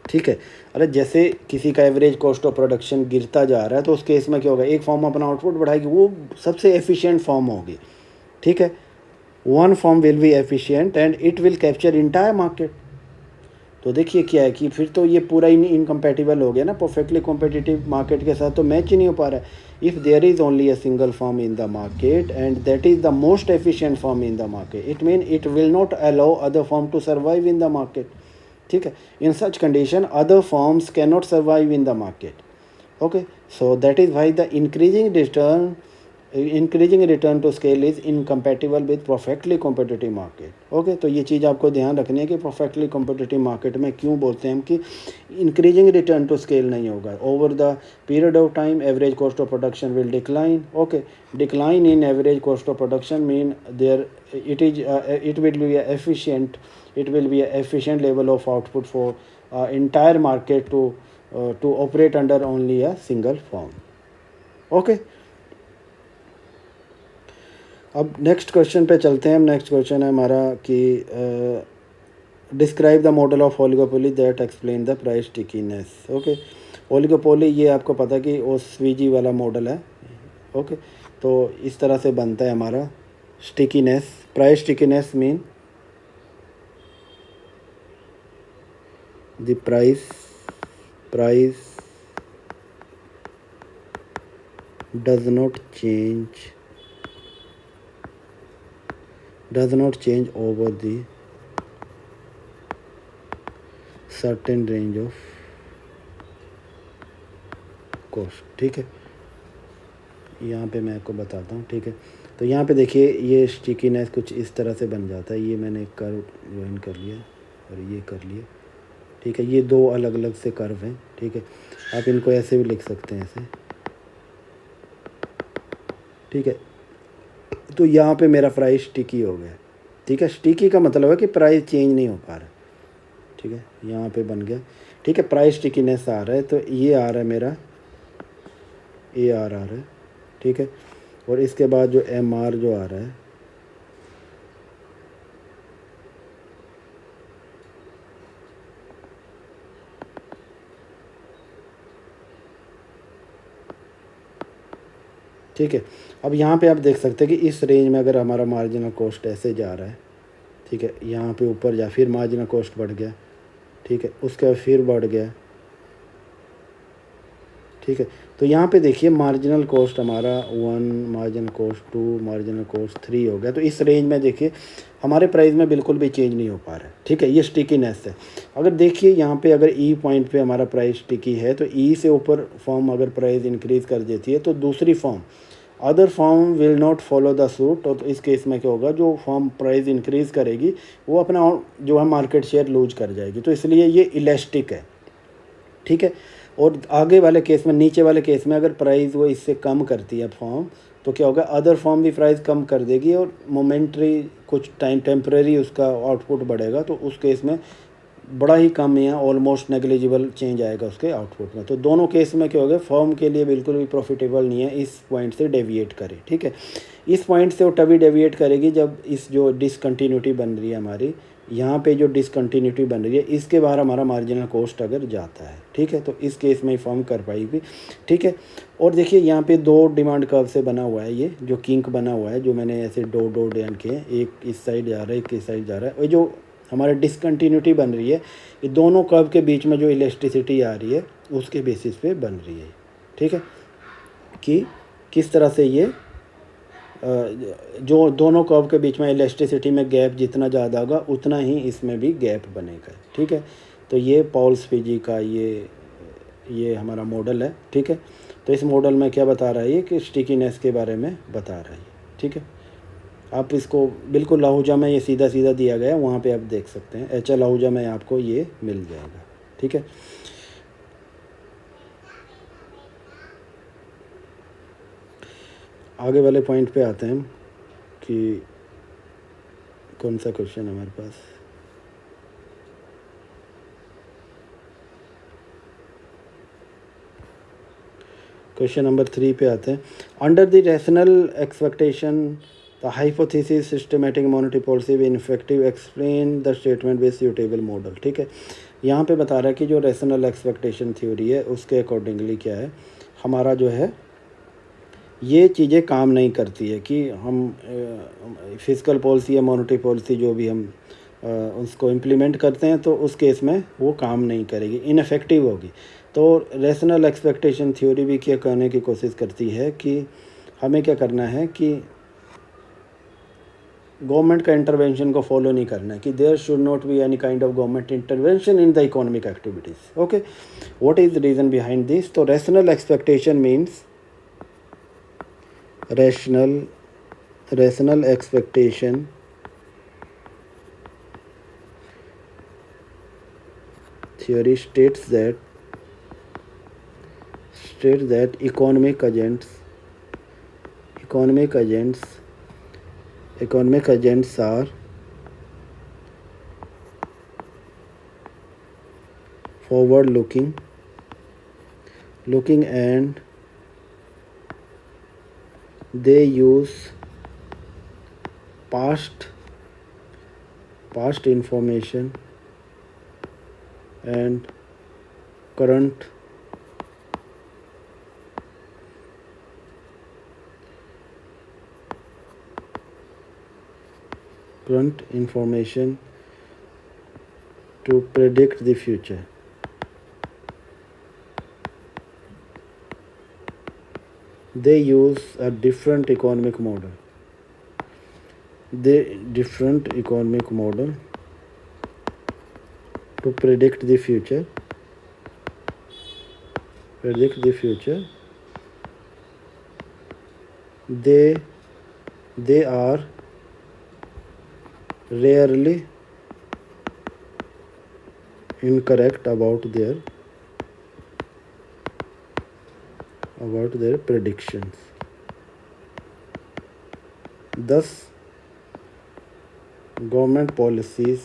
ठीक है। अरे जैसे किसी का एवरेज कॉस्ट ऑफ प्रोडक्शन गिरता जा रहा है तो उस केस में क्या होगा, एक फॉर्म अपना आउटपुट बढ़ाएगी, वो सबसे एफिशिएंट फॉर्म होगी, ठीक है। One form will be efficient and it will capture entire market. तो देखिए क्या है कि फिर तो ये पूरा इनकम्पैटिबल हो गया ना परफेक्टली कॉम्पिटिटिव मार्केट के साथ, तो मैच ही नहीं हो पा रहा है। If there is only a single firm in the market and that is the most efficient firm in the market, it mean it will not allow other firm to survive in the market, ठीक है। In such condition other firms can not survive in the market, okay. So that is why the increasing return to scale is incompatible with perfectly competitive market, okay. तो ये चीज़ आपको ध्यान रखनी है कि परफेक्टली कॉम्पिटिटिव मार्केट में क्यों बोलते हैं हम कि इंक्रीजिंग रिटर्न टू स्केल नहीं होगा। Over the period of time average cost of production will decline, okay. Decline in average cost of production mean there it will be a efficient level of output for entire market to operate under only a single firm, okay। अब next question पे चलते हैं। Next question है हमारा कि describe the model of oligopoly that explain the price stickiness, okay. Oligopoly ये आपको पता है कि ओस्वीजी वाला मॉडल है, ओके। तो इस तरह से बनता है हमारा stickiness. Price stickiness mean the price does not change over the certain range of cost, ठीक है। यहाँ पे मैं आपको बताता हूँ, ठीक है। तो यहाँ पे देखिए ये स्टिकीनेस कुछ इस तरह से बन जाता है। ये मैंने कर्व ज्वाइन कर लिया और ये कर लिया, ठीक है। ये दो अलग अलग से कर्व हैं, ठीक है। आप इनको ऐसे भी लिख सकते हैं, ऐसे, ठीक है। तो यहाँ पे मेरा प्राइस स्टिकी हो गया, ठीक है। स्टिकी का मतलब है कि प्राइस चेंज नहीं हो पा रहा, ठीक है। यहाँ पे बन गया, ठीक है। प्राइस स्टिकीनेस आ रहा है तो ये आ रहा है मेरा AR आ रहा है, ठीक है। और इसके बाद जो MR जो आ रहा है, ठीक है। अब यहाँ पे आप देख सकते हैं कि इस रेंज में अगर हमारा मार्जिनल कॉस्ट ऐसे जा रहा है, ठीक है। यहाँ पे ऊपर जा फिर मार्जिनल कॉस्ट बढ़ गया, ठीक है। उसके बाद फिर बढ़ गया, ठीक है। तो यहाँ पे देखिए मार्जिनल कॉस्ट हमारा 1, मार्जिनल कॉस्ट 2, मार्जिनल कॉस्ट 3 हो गया। तो इस रेंज में देखिए हमारे प्राइस में बिल्कुल भी चेंज नहीं हो पा रहा है, ठीक है। ये स्टिकीनेस है। अगर देखिए यहाँ पे अगर E पॉइंट पे हमारा प्राइस स्टिकी है तो E से ऊपर फॉर्म अगर प्राइस इंक्रीज़ कर देती है तो दूसरी form other form will not follow the suit. तो इस केस में क्या होगा, जो फॉर्म प्राइस इंक्रीज़ करेगी वो अपना जो है मार्केट शेयर लूज कर जाएगी। तो इसलिए ये इलास्टिक है, ठीक है। और आगे वाले केस में, नीचे वाले केस में अगर प्राइस वो इससे कम करती है फॉर्म तो क्या होगा, अदर फॉर्म भी प्राइस कम कर देगी और मोमेंट्री कुछ टाइम टेम्परेरी उसका आउटपुट बढ़ेगा। तो उस केस में बड़ा ही कम या ऑलमोस्ट नेग्लिजिबल चेंज आएगा उसके आउटपुट में। तो दोनों केस में क्या होगा, फॉर्म के लिए बिल्कुल भी प्रॉफिटेबल नहीं है इस पॉइंट से डेविएट करे, ठीक है। इस पॉइंट से वो तभी डेविएट करेगी जब इस जो डिसकंटिन्यूटी बन रही है हमारी, यहाँ पे जो डिसकंटिन्यूटी बन रही है इसके बाहर हमारा मार्जिनल कॉस्ट अगर जाता है, ठीक है। तो इस केस में फॉर्म कर पाएगी, ठीक है। और देखिए यहाँ पे दो डिमांड कर्व से बना हुआ है, ये जो किंक बना हुआ है जो मैंने ऐसे दो ध्यान किए, एक इस साइड जा रहा है एक इस साइड जा रहा है। और जो हमारे डिसकंटिन्यूटी बन रही है ये दोनों कर्व के बीच में जो इलास्टिसिटी आ रही है उसके बेसिस पे बन रही है, ठीक है। कि किस तरह से ये जो दोनों कर्व के बीच में इलास्टिसिटी में गैप जितना ज़्यादा होगा उतना ही इसमें भी गैप बनेगा, ठीक है। तो ये पॉल्स फिजी का ये हमारा मॉडल है, ठीक है। तो इस मॉडल में क्या बता रहा है ये कि स्टिकीनेस के बारे में बता रहा है, ठीक है। आप इसको बिल्कुल लाहौजा में ये सीधा सीधा दिया गया है, वहाँ पे आप देख सकते हैं, HL लाहौजा में आपको ये मिल जाएगा, ठीक है। आगे वाले पॉइंट पे आते हैं कि कौन सा क्वेश्चन है हमारे पास। क्वेश्चन नंबर 3 पे आते हैं। Under the rational expectation the hypothesis systematic monetary policy will effective explain the statement with suitable model, ठीक है। यहाँ पे बता रहा है कि जो रैशनल एक्सपेक्टेशन थ्योरी है उसके अकॉर्डिंगली क्या है, हमारा जो है ये चीज़ें काम नहीं करती है कि हम फिजिकल पॉलिसी या मॉनेटरी पॉलिसी जो भी हम उसको इम्प्लीमेंट करते हैं तो उस केस में वो काम नहीं करेगी, इनफेक्टिव होगी। तो रैशनल एक्सपेक्टेशन थ्योरी भी क्या करने की कोशिश करती है कि हमें क्या करना है कि गवर्नमेंट का इंटरवेंशन को फॉलो नहीं करना है, कि there should not be any kind of government intervention in the economic activities. Okay, what is the reason behind this? तो rational expectation means rational expectation theory states that economic agents are forward looking and they use past information and current information to predict the future. They use a different economic model. To predict the future. They are rarely incorrect about their predictions. Thus, government policies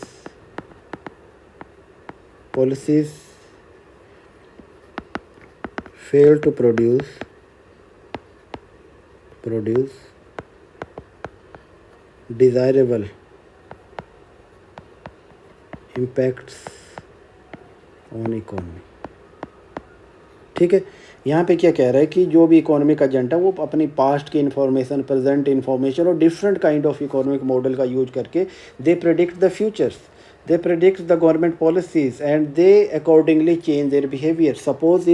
fail to produce desirable impacts on economy, ठीक है। यहाँ पे क्या कह रहा है कि जो भी इकोनॉमिक एजेंट है वो अपनी पास्ट की इन्फॉर्मेशन, प्रेजेंट इन्फॉर्मेशन और different kind of economic model का यूज करके they predict the futures, they predict the government policies and they accordingly change their behaviour. Suppose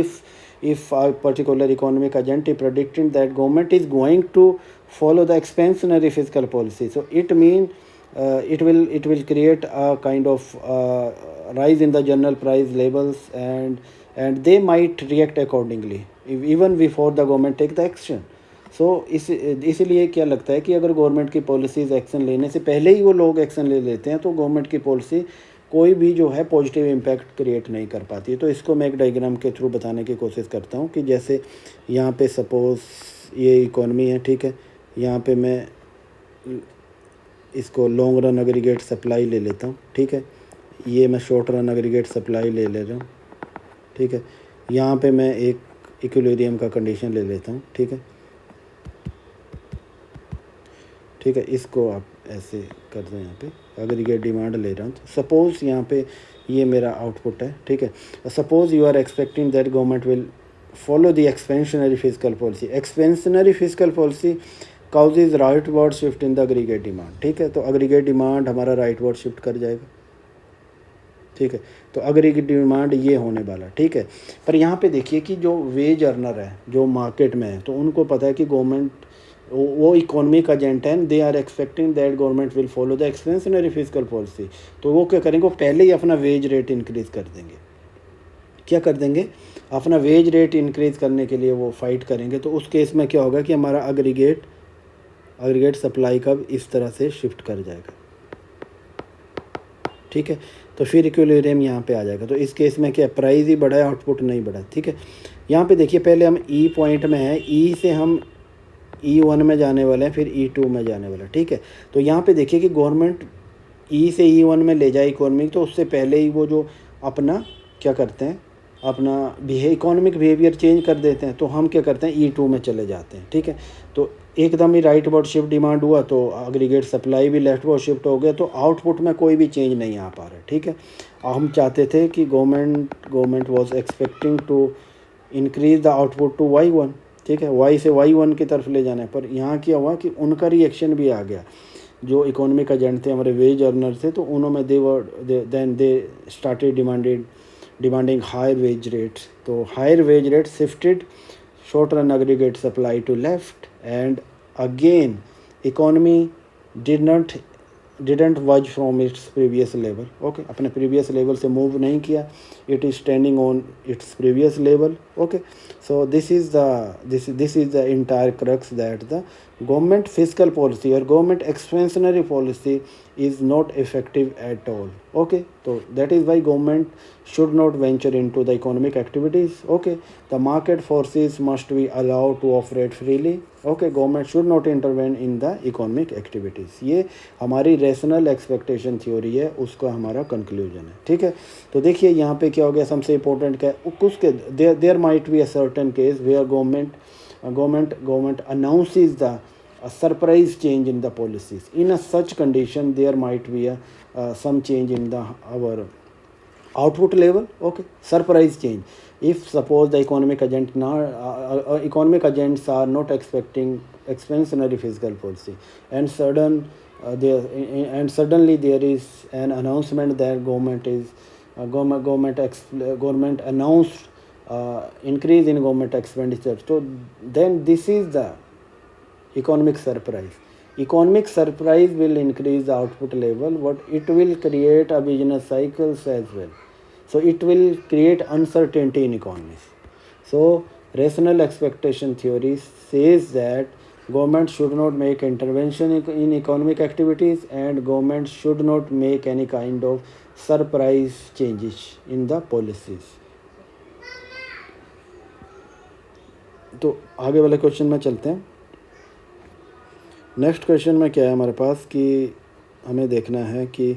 if a particular economic agent is predicting that government is going to follow the expansionary fiscal policy, so it means it will create a kind of rise in the general price levels and they might react accordingly even before the government take the action. So इसीलिए क्या लगता है कि अगर government की policies action लेने से पहले ही वो लोग एक्शन ले लेते हैं तो गवर्नमेंट की पॉलिसी कोई भी जो है पॉजिटिव इम्पैक्ट क्रिएट नहीं कर पाती है। तो इसको मैं एक डायग्राम के थ्रू बताने की कोशिश करता हूँ कि जैसे यहाँ पे सपोज़ ये इकोनॉमी है, ठीक है। यहाँ पे मैं इसको लॉन्ग रन एग्रीगेट सप्लाई ले लेता हूँ, ठीक है। ये मैं शॉर्ट रन एग्रीगेट सप्लाई ले रहा हूँ, ठीक है। यहाँ पे मैं एक इक्विलिब्रियम का कंडीशन ले लेता हूँ, ठीक है। इसको आप ऐसे कर दें, यहाँ पे एग्रीगेट डिमांड ले रहा हूँ। तो सपोज़ यहाँ पे ये मेरा आउटपुट है, ठीक है। Suppose you are expecting that government will follow the expansionary fiscal policy. Expansionary fiscal policy causes rightward shift in the aggregate demand, ठीक है। तो एग्रीगेट डिमांड हमारा राइटवर्ड शिफ्ट कर जाएगा, ठीक है। तो एग्रीगेट डिमांड ये होने वाला, ठीक है। पर यहाँ पे देखिए कि जो वेज अर्नर है जो मार्केट में है तो उनको पता है कि गवर्नमेंट वो इकोनॉमिक एजेंट हैं, they are expecting that government will follow the expansionary fiscal policy. तो वो क्या करेंगे, वो पहले ही अपना वेज रेट इंक्रीज़ कर देंगे। क्या कर देंगे, अपना वेज रेट इंक्रीज़ करने के लिए वो फाइट करेंगे। तो उस केस में क्या होगा कि हमारा अग्रीगेट सप्लाई का इस तरह से शिफ्ट कर जाएगा, ठीक है। तो फिर इक्विलिब्रियम यहाँ पे आ जाएगा। तो इस केस में क्या, प्राइस ही बढ़ा है, आउटपुट नहीं बढ़ा, ठीक है। यहाँ पे देखिए पहले हम ई पॉइंट में हैं, ई से हम E1 में जाने वाले हैं, फिर E2 में जाने वाला है, ठीक है। तो यहाँ पे देखिए कि गवर्नमेंट ई से E1 में ले जाए इकोनॉमिक, तो उससे पहले ही वो जो अपना क्या करते हैं, अपना इकोनॉमिक बिहेवियर चेंज कर देते हैं। तो हम क्या करते हैं, E2 में चले जाते हैं, ठीक है। तो एकदम ही राइट अबाउट शिफ्ट डिमांड हुआ, तो अग्रीगेट सप्लाई भी लेफ्ट अबाउट शिफ्ट हो गया, तो आउटपुट में कोई भी चेंज नहीं आ पा रहा है, ठीक है। हम चाहते थे कि government was expecting to increase the output to Y1, ठीक है, Y से Y1 की तरफ ले जाना है। पर यहाँ क्या हुआ कि उनका रिएक्शन भी आ गया, जो इकोनॉमिक एजेंट थे, हमारे वेज अर्नर थे, तो उन्होंने they started demanding higher wage rates. तो higher wage rate shifted short run aggregate supply to left, and again economy didn't budge from its previous level, okay, अपने previous level से move नहीं किया, it is standing on its previous level, okay। So this is the entire crux, that the government fiscal policy or government expansionary policy is not effective at all, okay। So that is why government should not venture into the economic activities, okay। The market forces must be allowed to operate freely, okay। Government should not intervene in the economic activities। ये हमारी rational expectation theory है, उसका हमारा conclusion है, ठीक है। तो देखिए यहाँ पे क्या हो गया, सबसे इम्पोर्टेंट क्या है, उसके there might be a certain case where government announces the a surprise change in the policies. In a such condition, there might be some change in the our output level, okay, surprise change. If suppose the economic agents are not expecting expansionary fiscal policy, and suddenly there is an announcement that government announced increase in government expenditure. So then this is the economic surprise will increase the output level, but it will create a business cycles as well. So it will create uncertainty in economies. So rational expectation theory says that government should not make intervention in economic activities, and government should not make any kind of surprise changes in the policies. तो आगे वाले question में चलते हैं। Next question में क्या है हमारे पास कि हमें देखना है कि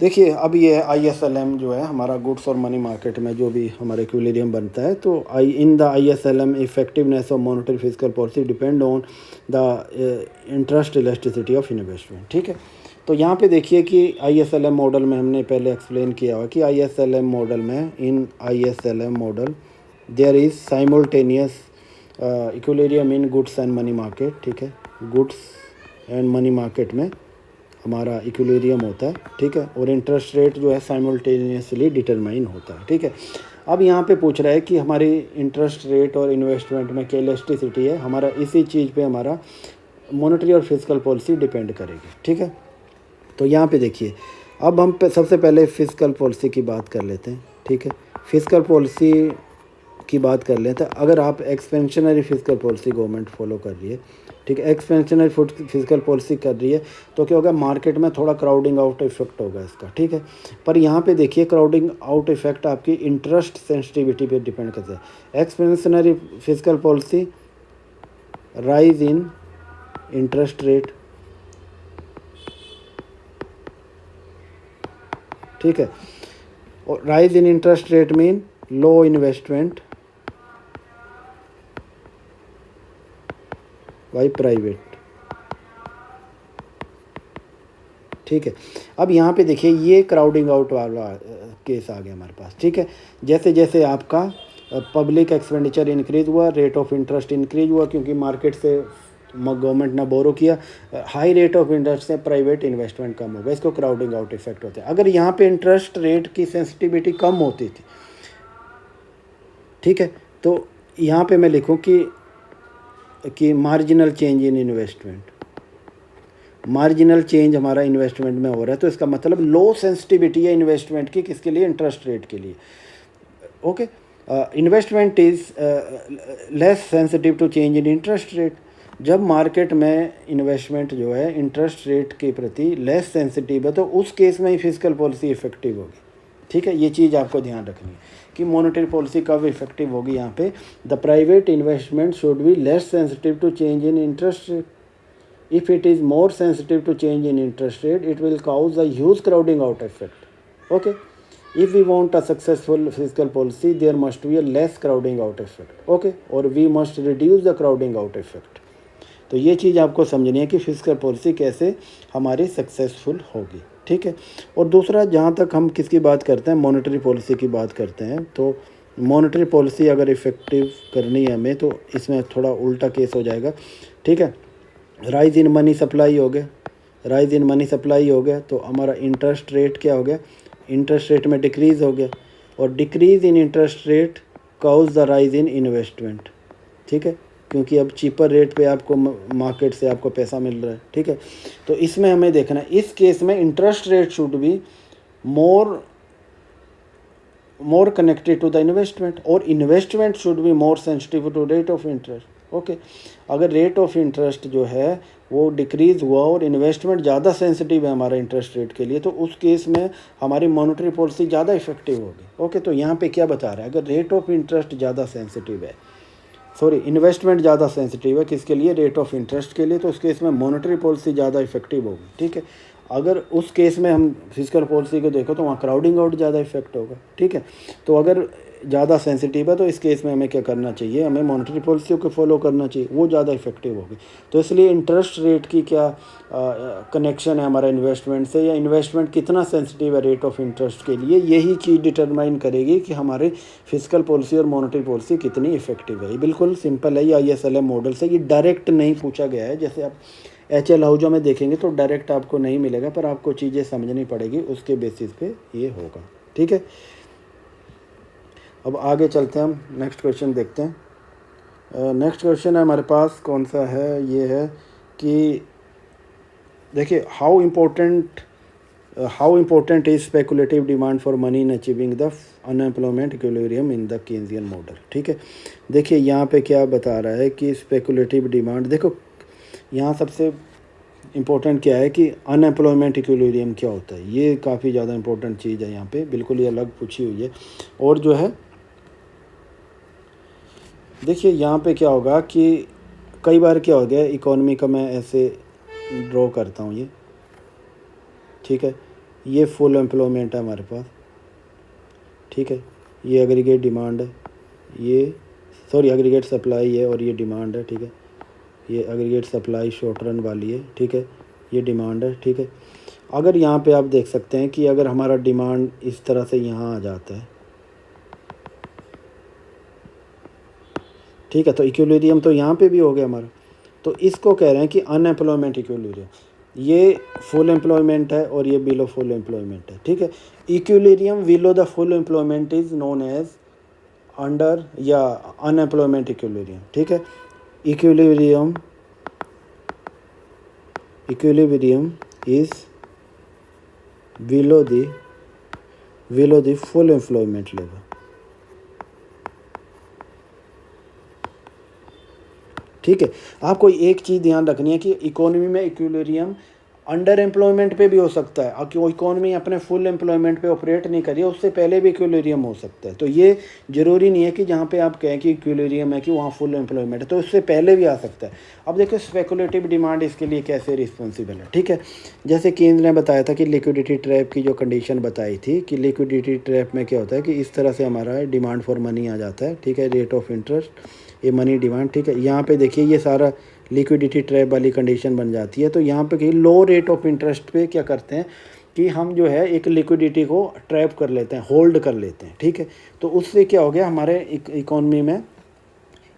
देखिए अब ये ISLM जो है हमारा गुड्स और मनी मार्केट में जो भी हमारा इक्विलिब्रियम बनता है, तो in the ISLM effectiveness of monetary physical policy depend on the interest elasticity of investment, ठीक है। तो यहाँ पे देखिए कि ISLM मॉडल में हमने पहले एक्सप्लेन किया हुआ कि ISLM मॉडल में, in ISLM model there is simultaneous equilibrium in goods and money market, ठीक है। गुड्स एंड मनी मार्केट में हमारा इक्विलिब्रियम होता है, ठीक है, और इंटरेस्ट रेट जो है साइमल्टेनियसली डिटरमाइन होता है, ठीक है। अब यहाँ पे पूछ रहा है कि हमारी इंटरेस्ट रेट और इन्वेस्टमेंट में क्या इलास्टिसिटी है, हमारा इसी चीज़ पे हमारा मॉनेटरी और फिजिकल पॉलिसी डिपेंड करेगी, ठीक है। तो यहाँ पे देखिए अब हम सबसे पहले फिजिकल पॉलिसी की बात कर लेते हैं, ठीक है। फिजिकल पॉलिसी की बात कर लेते हैं। अगर आप expansionary fiscal policy government follow कर रही है, ठीक है, एक्सपेंशनरी फिजिकल पॉलिसी कर रही है, तो क्या होगा, मार्केट में थोड़ा क्राउडिंग आउट इफेक्ट होगा इसका, ठीक है। पर यहाँ पे देखिए क्राउडिंग आउट इफेक्ट आपकी इंटरेस्ट सेंसिटिविटी पे डिपेंड करता है। Expansionary fiscal policy, rise in interest rate, ठीक है, और rise in interest rate mean low investment by private, ठीक है। अब यहाँ पे देखिए ये क्राउडिंग आउट वाला केस आ गया हमारे पास, ठीक है। जैसे जैसे आपका पब्लिक एक्सपेंडिचर इंक्रीज हुआ, रेट ऑफ इंटरेस्ट इंक्रीज हुआ, क्योंकि मार्केट से गवर्नमेंट ने बोरो किया, हाई रेट ऑफ इंटरेस्ट से प्राइवेट इन्वेस्टमेंट कम होगा, इसको क्राउडिंग आउट इफेक्ट होता है। अगर यहाँ पे इंटरेस्ट रेट की सेंसिटिविटी कम होती थी, ठीक है, तो यहाँ पे मैं लिखूँ कि कि marginal change in investment, marginal change हमारा इन्वेस्टमेंट में हो रहा है, तो इसका मतलब लो सेंसिटिविटी है इन्वेस्टमेंट की, किसके लिए? इंटरेस्ट रेट के लिए। Okay, investment is less sensitive to change in interest rate. जब मार्केट में इन्वेस्टमेंट जो है इंटरेस्ट रेट के प्रति लेस सेंसिटिव है, तो उस केस में ही फिजिकल पॉलिसी इफेक्टिव होगी। ठीक है, ये चीज़ आपको ध्यान रखनी है कि मॉनेटरी पॉलिसी कब इफेक्टिव होगी। यहाँ पे the private investment should be less sensitive to change in interest rate. If it is more sensitive to change in interest rate, it will cause a huge crowding out effect. Okay, if we want a successful fiscal policy, there must be a less crowding out effect. Okay, or we must reduce the crowding out effect. तो ये चीज़ आपको समझनी है कि physical policy कैसे हमारी successful होगी। ठीक है, और दूसरा, जहाँ तक हम किसकी बात करते हैं, मॉनेटरी पॉलिसी की बात करते हैं, तो मॉनेटरी पॉलिसी अगर इफ़ेक्टिव करनी है हमें, तो इसमें थोड़ा उल्टा केस हो जाएगा। ठीक है, राइज इन मनी सप्लाई हो गया, राइज इन मनी सप्लाई हो गया, तो हमारा इंटरेस्ट रेट क्या हो गया? इंटरेस्ट रेट में डिक्रीज़ हो गया, और decrease in interest rate cause the rise in investment. ठीक है, क्योंकि अब चीपर रेट पे आपको मार्केट से आपको पैसा मिल रहा है। ठीक है, तो इसमें हमें देखना है, इस केस में interest rate should be more connected to the investment, और investment should be more sensitive to rate of interest. Okay, अगर रेट ऑफ इंटरेस्ट जो है वो डिक्रीज़ हुआ और इन्वेस्टमेंट ज़्यादा सेंसिटिव है हमारा इंटरेस्ट रेट के लिए, तो उस केस में हमारी मॉनेटरी पॉलिसी ज़्यादा इफेक्टिव होगी। ओके, तो यहाँ पे क्या बता रहा है, अगर रेट ऑफ इंटरेस्ट ज़्यादा सेंसिटिव है, इन्वेस्टमेंट ज़्यादा सेंसिटिव है किसके लिए? रेट ऑफ इंटरेस्ट के लिए, तो उस केस में मॉनेटरी पॉलिसी ज़्यादा इफेक्टिव होगी। ठीक है, अगर उस केस में हम फिजिकल पॉलिसी को देखो तो वहाँ क्राउडिंग आउट ज़्यादा इफेक्ट होगा। ठीक है, तो अगर ज़्यादा सेंसिटिव है तो इस केस में हमें क्या करना चाहिए? हमें मॉनेटरी पॉलिसी को फॉलो करना चाहिए, वो ज़्यादा इफेक्टिव होगी। तो इसलिए इंटरेस्ट रेट की क्या कनेक्शन है हमारा इन्वेस्टमेंट से, या इन्वेस्टमेंट कितना सेंसिटिव है रेट ऑफ इंटरेस्ट के लिए, यही चीज़ डिटरमाइन करेगी कि हमारी फिजिकल पॉलिसी और मॉनेटरी पॉलिसी कितनी इफेक्टिव है। ये बिल्कुल सिंपल है, ये ISLM मॉडल से, ये डायरेक्ट नहीं पूछा गया है। जैसे आप HL हाउजों में देखेंगे तो डायरेक्ट आपको नहीं मिलेगा, पर आपको चीज़ें समझनी पड़ेगी, उसके बेसिस पे ये होगा। ठीक है, अब आगे चलते हैं, हम नेक्स्ट क्वेश्चन देखते हैं। नेक्स्ट क्वेश्चन है हमारे पास, कौन सा है? ये है कि देखिए, how important is speculative demand for money in achieving the unemployment equilibrium in the Keynesian model. ठीक है, देखिए यहाँ पे क्या बता रहा है कि स्पेकुलेटिव डिमांड, देखो यहाँ सबसे इम्पोर्टेंट क्या है कि अनएम्प्लॉयमेंट इक्विलिब्रियम क्या होता है, ये काफ़ी ज़्यादा इम्पोर्टेंट चीज़ है यहाँ पे, बिल्कुल ये अलग पूछी हुई है। और जो है देखिए यहाँ पे क्या होगा कि कई बार क्या हो गया, इकोनॉमी का मैं ऐसे ड्रॉ करता हूँ ये। ठीक है, ये फुल एम्प्लॉयमेंट है हमारे पास। ठीक है, ये एग्रीगेट डिमांड है, ये एग्रीगेट सप्लाई है, और ये डिमांड है। ठीक है, ये एग्रीगेट सप्लाई शॉर्ट रन वाली है। ठीक है, ये डिमांड है। ठीक है, अगर यहाँ पे आप देख सकते हैं कि अगर हमारा डिमांड इस तरह से यहाँ आ जाता है, ठीक है, तो इक्विलिब्रियम तो यहाँ पे भी हो गया हमारा, तो इसको कह रहे हैं कि अनएम्प्लॉयमेंट इक्विलिब्रियम। ये फुल एम्प्लॉयमेंट है और ये बिलो फुल एम्प्लॉयमेंट है। ठीक है, equilibrium below the full employment is known as under या अनएम्प्लॉयमेंट इक्विलिब्रियम। ठीक है, equilibrium is below the full employment level। ठीक है, आपको एक चीज़ ध्यान रखनी है कि इकोनॉमी में इक्विलिब्रियम अंडर एम्प्लॉयमेंट पे भी हो सकता है, क्यों इकोनॉमी अपने फुल एम्प्लॉयमेंट पे ऑपरेट नहीं करी है, उससे पहले भी इक्विलिब्रियम हो सकता है। तो ये ज़रूरी नहीं है कि जहाँ पे आप कहें कि इक्विलिब्रियम है कि वहाँ फुल एम्प्लॉयमेंट है, तो उससे पहले भी आ सकता है। अब देखो स्पेकुलेटिव डिमांड इसके लिए कैसे रिस्पॉन्सिबल है। ठीक है, जैसे केंद्र ने बताया था कि लिक्विडिटी ट्रैप की जो कंडीशन बताई थी कि लिक्विडिटी ट्रैप में क्या होता है कि इस तरह से हमारा डिमांड फॉर मनी आ जाता है। ठीक है, रेट ऑफ इंटरेस्ट, ये मनी डिमांड। ठीक है, यहाँ पे देखिए ये सारा लिक्विडिटी ट्रैप वाली कंडीशन बन जाती है। तो यहाँ पे कि लो रेट ऑफ इंटरेस्ट पे क्या करते हैं कि हम जो है एक लिक्विडिटी को ट्रैप कर लेते हैं, होल्ड कर लेते हैं। ठीक है, तो उससे क्या हो गया, हमारे इकोनॉमी में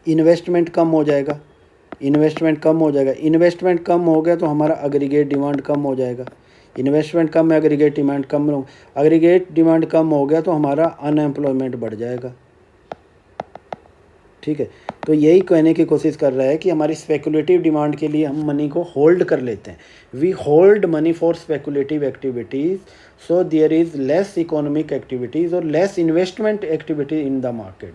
इन्वेस्टमेंट कम हो जाएगा। इन्वेस्टमेंट कम हो गया तो हमारा एग्रीगेट डिमांड कम हो जाएगा। इन्वेस्टमेंट कम है, एग्रीगेट डिमांड कम हो, एग्रीगेट डिमांड कम हो गया तो हमारा अनएम्प्लॉयमेंट बढ़ जाएगा। ठीक है। तो यही कहने की कोशिश कर रहा है कि हमारी स्पेकुलेटिव डिमांड के लिए हम मनी को होल्ड कर लेते हैं। We hold money for speculative activities, so there is less economic activities और less investment activity in the market.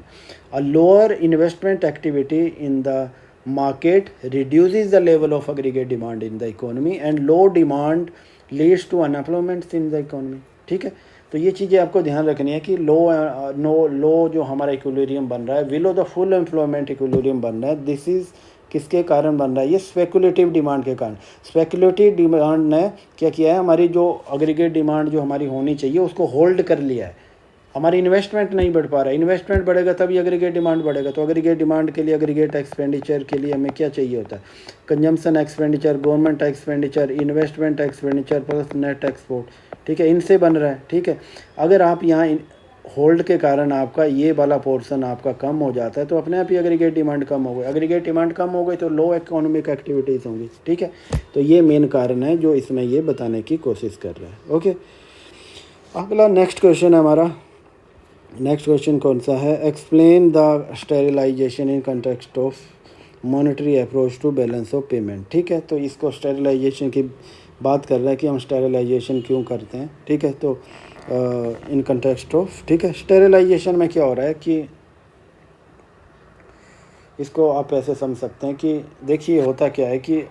A lower investment activity in the market reduces the level of aggregate demand in the economy and low demand leads to unemployment in the economy। ठीक है। तो ये चीज़ें आपको ध्यान रखनी है कि लो जो हमारा इक्विलिब्रियम बन रहा है, below the full employment equilibrium बन रहा है, दिस इज़ किसके कारण बन रहा है? ये स्पेकुलेटिव डिमांड के कारण। स्पेकुलेटिव डिमांड ने क्या किया है, हमारी जो अग्रीगेट डिमांड जो हमारी होनी चाहिए उसको होल्ड कर लिया है। हमारी इन्वेस्टमेंट नहीं बढ़ पा रहा है। इन्वेस्टमेंट बढ़ेगा तभी अग्रीगेट डिमांड बढ़ेगा। तो अग्रीगेट डिमांड के लिए, अग्रीगेट एक्सपेंडिचर के लिए हमें क्या चाहिए होता है? Consumption expenditure, government expenditure, investment expenditure plus net export. ठीक है, इनसे बन रहा है। ठीक है, अगर आप यहाँ होल्ड के कारण आपका ये वाला पोर्शन आपका कम हो जाता है तो अपने आप ही अग्रीगेट डिमांड कम हो गई। अग्रीगेट डिमांड कम हो गई तो लो इकोनॉमिक एक्टिविटीज़ होंगी। ठीक है, तो ये मेन कारण है जो इसमें ये बताने की कोशिश कर रहा है। ओके, अगला नेक्स्ट क्वेश्चन है हमारा। नेक्स्ट क्वेश्चन कौन सा है? Explain the sterilisation in context of monetary approach to balance of payment. ठीक है, तो इसको स्टेरिलाइजेशन की बात कर रहा है कि हम स्टेरिलाइजेशन क्यों करते हैं। ठीक है, तो इन कंटेक्स्ट ऑफ, ठीक है, स्टेरिलाइजेशन में क्या हो रहा है कि इसको आप ऐसे समझ सकते हैं कि देखिए होता क्या है कि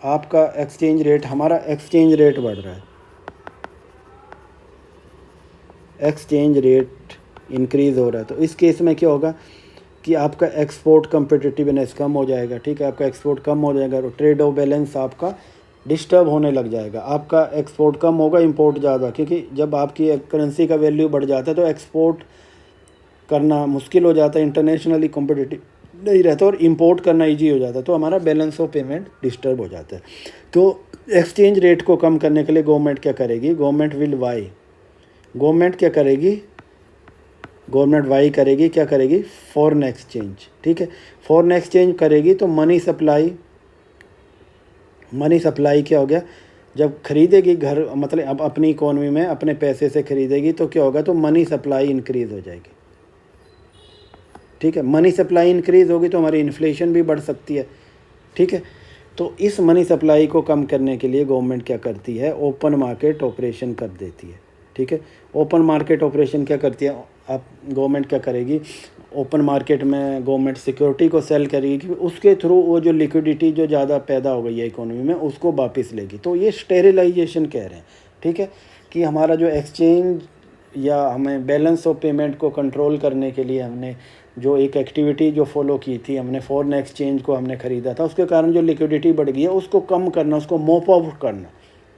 आपका एक्सचेंज रेट, हमारा एक्सचेंज रेट बढ़ रहा है, एक्सचेंज रेट इंक्रीज़ हो रहा है। तो इस केस में क्या होगा कि आपका एक्सपोर्ट कम्पिटिटिवनेस कम हो जाएगा। ठीक है, आपका एक्सपोर्ट कम हो जाएगा तो ट्रेड ऑफ बैलेंस आपका डिस्टर्ब होने लग जाएगा। आपका एक्सपोर्ट कम होगा, इंपोर्ट ज़्यादा, क्योंकि जब आपकी करेंसी का वैल्यू बढ़ जाता है तो एक्सपोर्ट करना मुश्किल हो जाता है, इंटरनेशनली कॉम्पिटिटिव नहीं रहता, और इंपोर्ट करना ईजी हो जाता है। तो हमारा बैलेंस ऑफ पेमेंट डिस्टर्ब हो जाता है। तो एक्सचेंज रेट को कम करने के लिए गवर्नमेंट क्या करेगी? गवर्नमेंट विल वाई, गवर्नमेंट क्या करेगी? गवर्नमेंट वाई करेगी, क्या करेगी? Foreign exchange. ठीक है, फॉरेन एक्सचेंज करेगी तो मनी सप्लाई, मनी सप्लाई क्या हो गया? जब खरीदेगी घर, मतलब अब अपनी इकोनॉमी में अपने पैसे से खरीदेगी तो क्या होगा? तो मनी सप्लाई इंक्रीज़ हो जाएगी। ठीक है, मनी सप्लाई इंक्रीज़ होगी तो हमारी इन्फ्लेशन भी बढ़ सकती है। ठीक है, तो इस मनी सप्लाई को कम करने के लिए गवर्नमेंट क्या करती है? ओपन मार्केट ऑपरेशन कर देती है। ठीक है, ओपन मार्केट ऑपरेशन क्या करती है? आप गवर्नमेंट क्या करेगी? ओपन मार्केट में गवर्नमेंट सिक्योरिटी को सेल करेगी कि उसके थ्रू वो जो लिक्विडिटी जो ज़्यादा पैदा हो गई है इकोनॉमी में उसको वापस लेगी। तो ये स्टेरिलाइजेशन कह रहे हैं। ठीक है, कि हमारा जो एक्सचेंज या हमें बैलेंस ऑफ पेमेंट को कंट्रोल करने के लिए हमने जो एक एक्टिविटी जो फॉलो की थी, हमने फॉरेन एक्सचेंज को हमने ख़रीदा था, उसके कारण जो लिक्विडिटी बढ़ गई है उसको कम करना, उसको मोप आउट करना।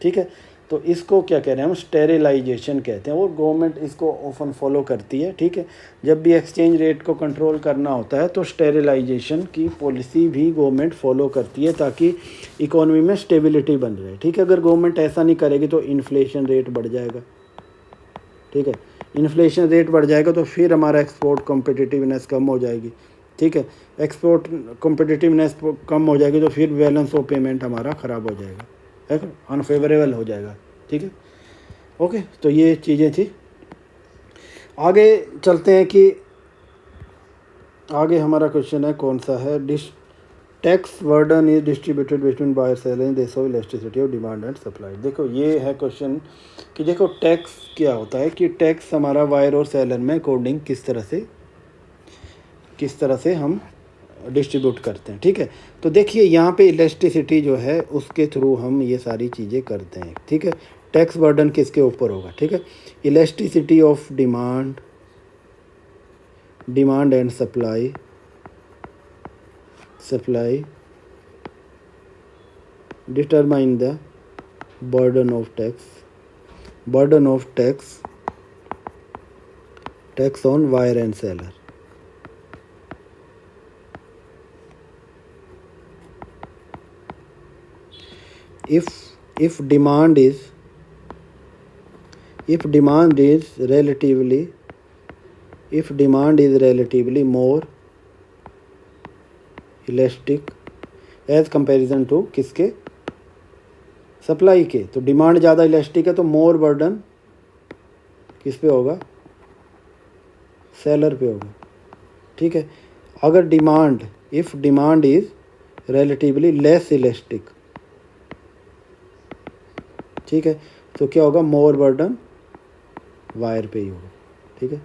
ठीक है, तो इसको क्या कह रहे हैं हम? स्टेरिलाइजेशन कहते हैं, और गवर्नमेंट इसको ऑफन फॉलो करती है। ठीक है, जब भी एक्सचेंज रेट को कंट्रोल करना होता है तो स्टेरिलाइजेशन की पॉलिसी भी गवर्नमेंट फॉलो करती है ताकि इकोनॉमी में स्टेबिलिटी बन रहे। ठीक है, अगर गवर्नमेंट ऐसा नहीं करेगी तो इन्फ्लेशन रेट बढ़ जाएगा। ठीक है, इन्फ्लेशन रेट बढ़ जाएगा तो फिर हमारा एक्सपोर्ट कॉम्पिटिटिवनेस कम हो जाएगी। ठीक है, एक्सपोर्ट कॉम्पिटिटिवनेस कम हो जाएगी तो फिर बैलेंस ऑफ पेमेंट हमारा ख़राब हो जाएगा, है, अनफेवरेबल हो जाएगा। ठीक है, ओके, तो ये चीज़ें थी। आगे चलते हैं कि आगे हमारा क्वेश्चन है कौन सा है? Tax burden is distributed between buyer seller, देश of elasticity of demand and supply. देखो ये है क्वेश्चन कि देखो टैक्स क्या होता है कि टैक्स हमारा बायर और सेलर में अकॉर्डिंग किस तरह से हम डिस्ट्रीब्यूट करते हैं। ठीक है, तो देखिए यहाँ पे इलास्टिसिटी जो है उसके थ्रू हम ये सारी चीज़ें करते हैं। ठीक है, टैक्स बर्डन किसके ऊपर होगा? ठीक है, elasticity of demand and supply determine the burden of tax on buyer and seller. if demand is relatively more elastic as comparison to किसके? सप्लाई के। तो डिमांड ज़्यादा इलास्टिक है तो मोर बर्डन किस पे होगा? सेलर पे होगा। ठीक है, अगर demand, if demand is relatively less elastic, ठीक है, तो क्या होगा, मोर बर्डन वायर पे ही होगा, ठीक है।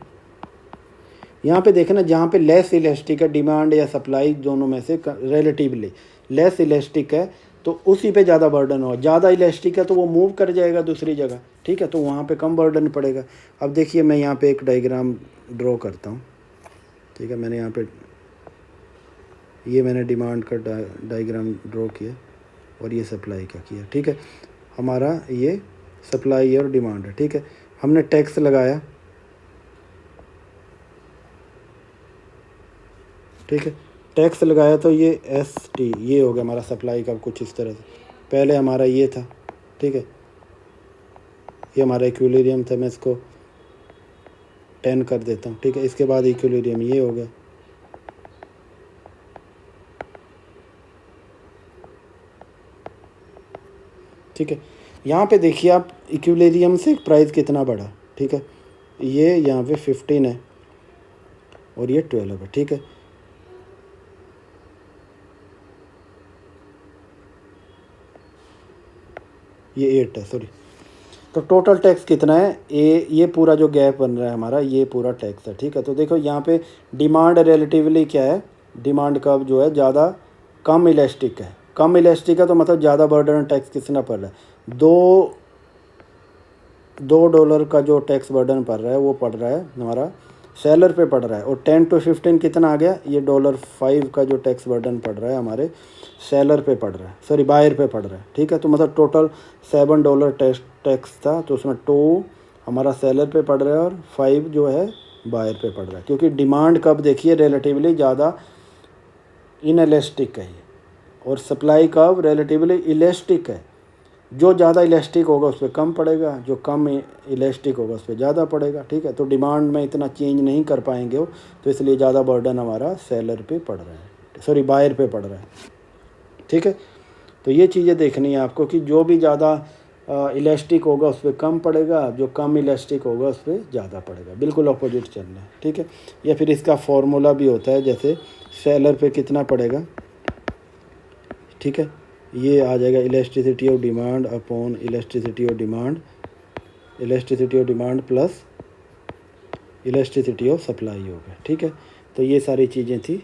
यहाँ पे देखें ना, जहाँ पे लेस इलास्टिक है, डिमांड या सप्लाई दोनों में से रिलेटिवली लेस इलास्टिक है, तो उसी पे ज़्यादा बर्डन होगा। ज़्यादा इलास्टिक है तो वो मूव कर जाएगा दूसरी जगह, ठीक है, तो वहाँ पे कम बर्डन पड़ेगा। अब देखिए मैं यहाँ पे एक डायग्राम ड्रॉ करता हूँ, ठीक है, मैंने यहाँ पे ये मैंने डिमांड का डायग्राम ड्रॉ किया और ये सप्लाई का किया, ठीक है। हमारा ये सप्लाई और डिमांड है, ठीक है। हमने टैक्स लगाया, ठीक है, टैक्स लगाया तो ये ST ये हो गया हमारा सप्लाई का, कुछ इस तरह से। पहले हमारा ये था, ठीक है, ये हमारा इक्विलिब्रियम था, मैं इसको 10 कर देता हूँ, ठीक है। इसके बाद इक्विलिब्रियम ये हो गया, ठीक है। यहाँ पे देखिए आप, इक्विलिब्रियम से प्राइस कितना बढ़ा, ठीक है, ये यहाँ पे 15 है और ये 12 है, ठीक है। ये 8 है, सॉरी। तो टोटल टैक्स कितना है, ये पूरा जो गैप बन रहा है हमारा, ये पूरा टैक्स है, ठीक है। तो देखो यहाँ पे डिमांड रिलेटिवली क्या है, डिमांड कर्व जो है ज़्यादा कम इलास्टिक है, कम इलास्टिक है तो मतलब ज़्यादा बर्डन टैक्स कितना पड़ रहा है, $2 का जो टैक्स बर्डन पड़ रहा है वो पड़ रहा है हमारा सेलर पे पड़ रहा है। और 10 to 15 कितना आ गया, ये $5 का जो टैक्स बर्डन पड़ रहा है हमारे सेलर पे पड़ रहा है, सॉरी बायर पे पड़ रहा है, ठीक है। तो मतलब टोटल $7 टैक्स था, तो उसमें 2 हमारा सेलर पे पड़ रहा है और 5 जो है बायर पे पड़ रहा है, क्योंकि डिमांड कब देखिए रिलेटिवली ज़्यादा इनएलास्टिक है और सप्लाई कब रिलेटिवली इलास्टिक है। जो ज़्यादा इलास्टिक होगा उस पर कम पड़ेगा, जो कम इलास्टिक होगा उस पर ज़्यादा पड़ेगा, ठीक है। तो डिमांड में इतना चेंज नहीं कर पाएंगे वो, तो इसलिए ज़्यादा बर्डन हमारा सेलर पे पड़ रहा है, सॉरी बायर पे पड़ रहा है, ठीक है। तो ये चीज़ें देखनी है आपको कि जो भी ज़्यादा इलास्टिक होगा उस पर कम पड़ेगा, जो कम इलास्टिक होगा उस पर ज़्यादा पड़ेगा, बिल्कुल अपोजिट चलना है, ठीक है। या फिर इसका फॉर्मूला भी होता है, जैसे सेलर पे कितना पड़ेगा, ठीक है, ये आ जाएगा elasticity of demand upon elasticity of demand, elasticity of demand plus elasticity of supply हो गया, ठीक है। तो ये सारी चीज़ें थी।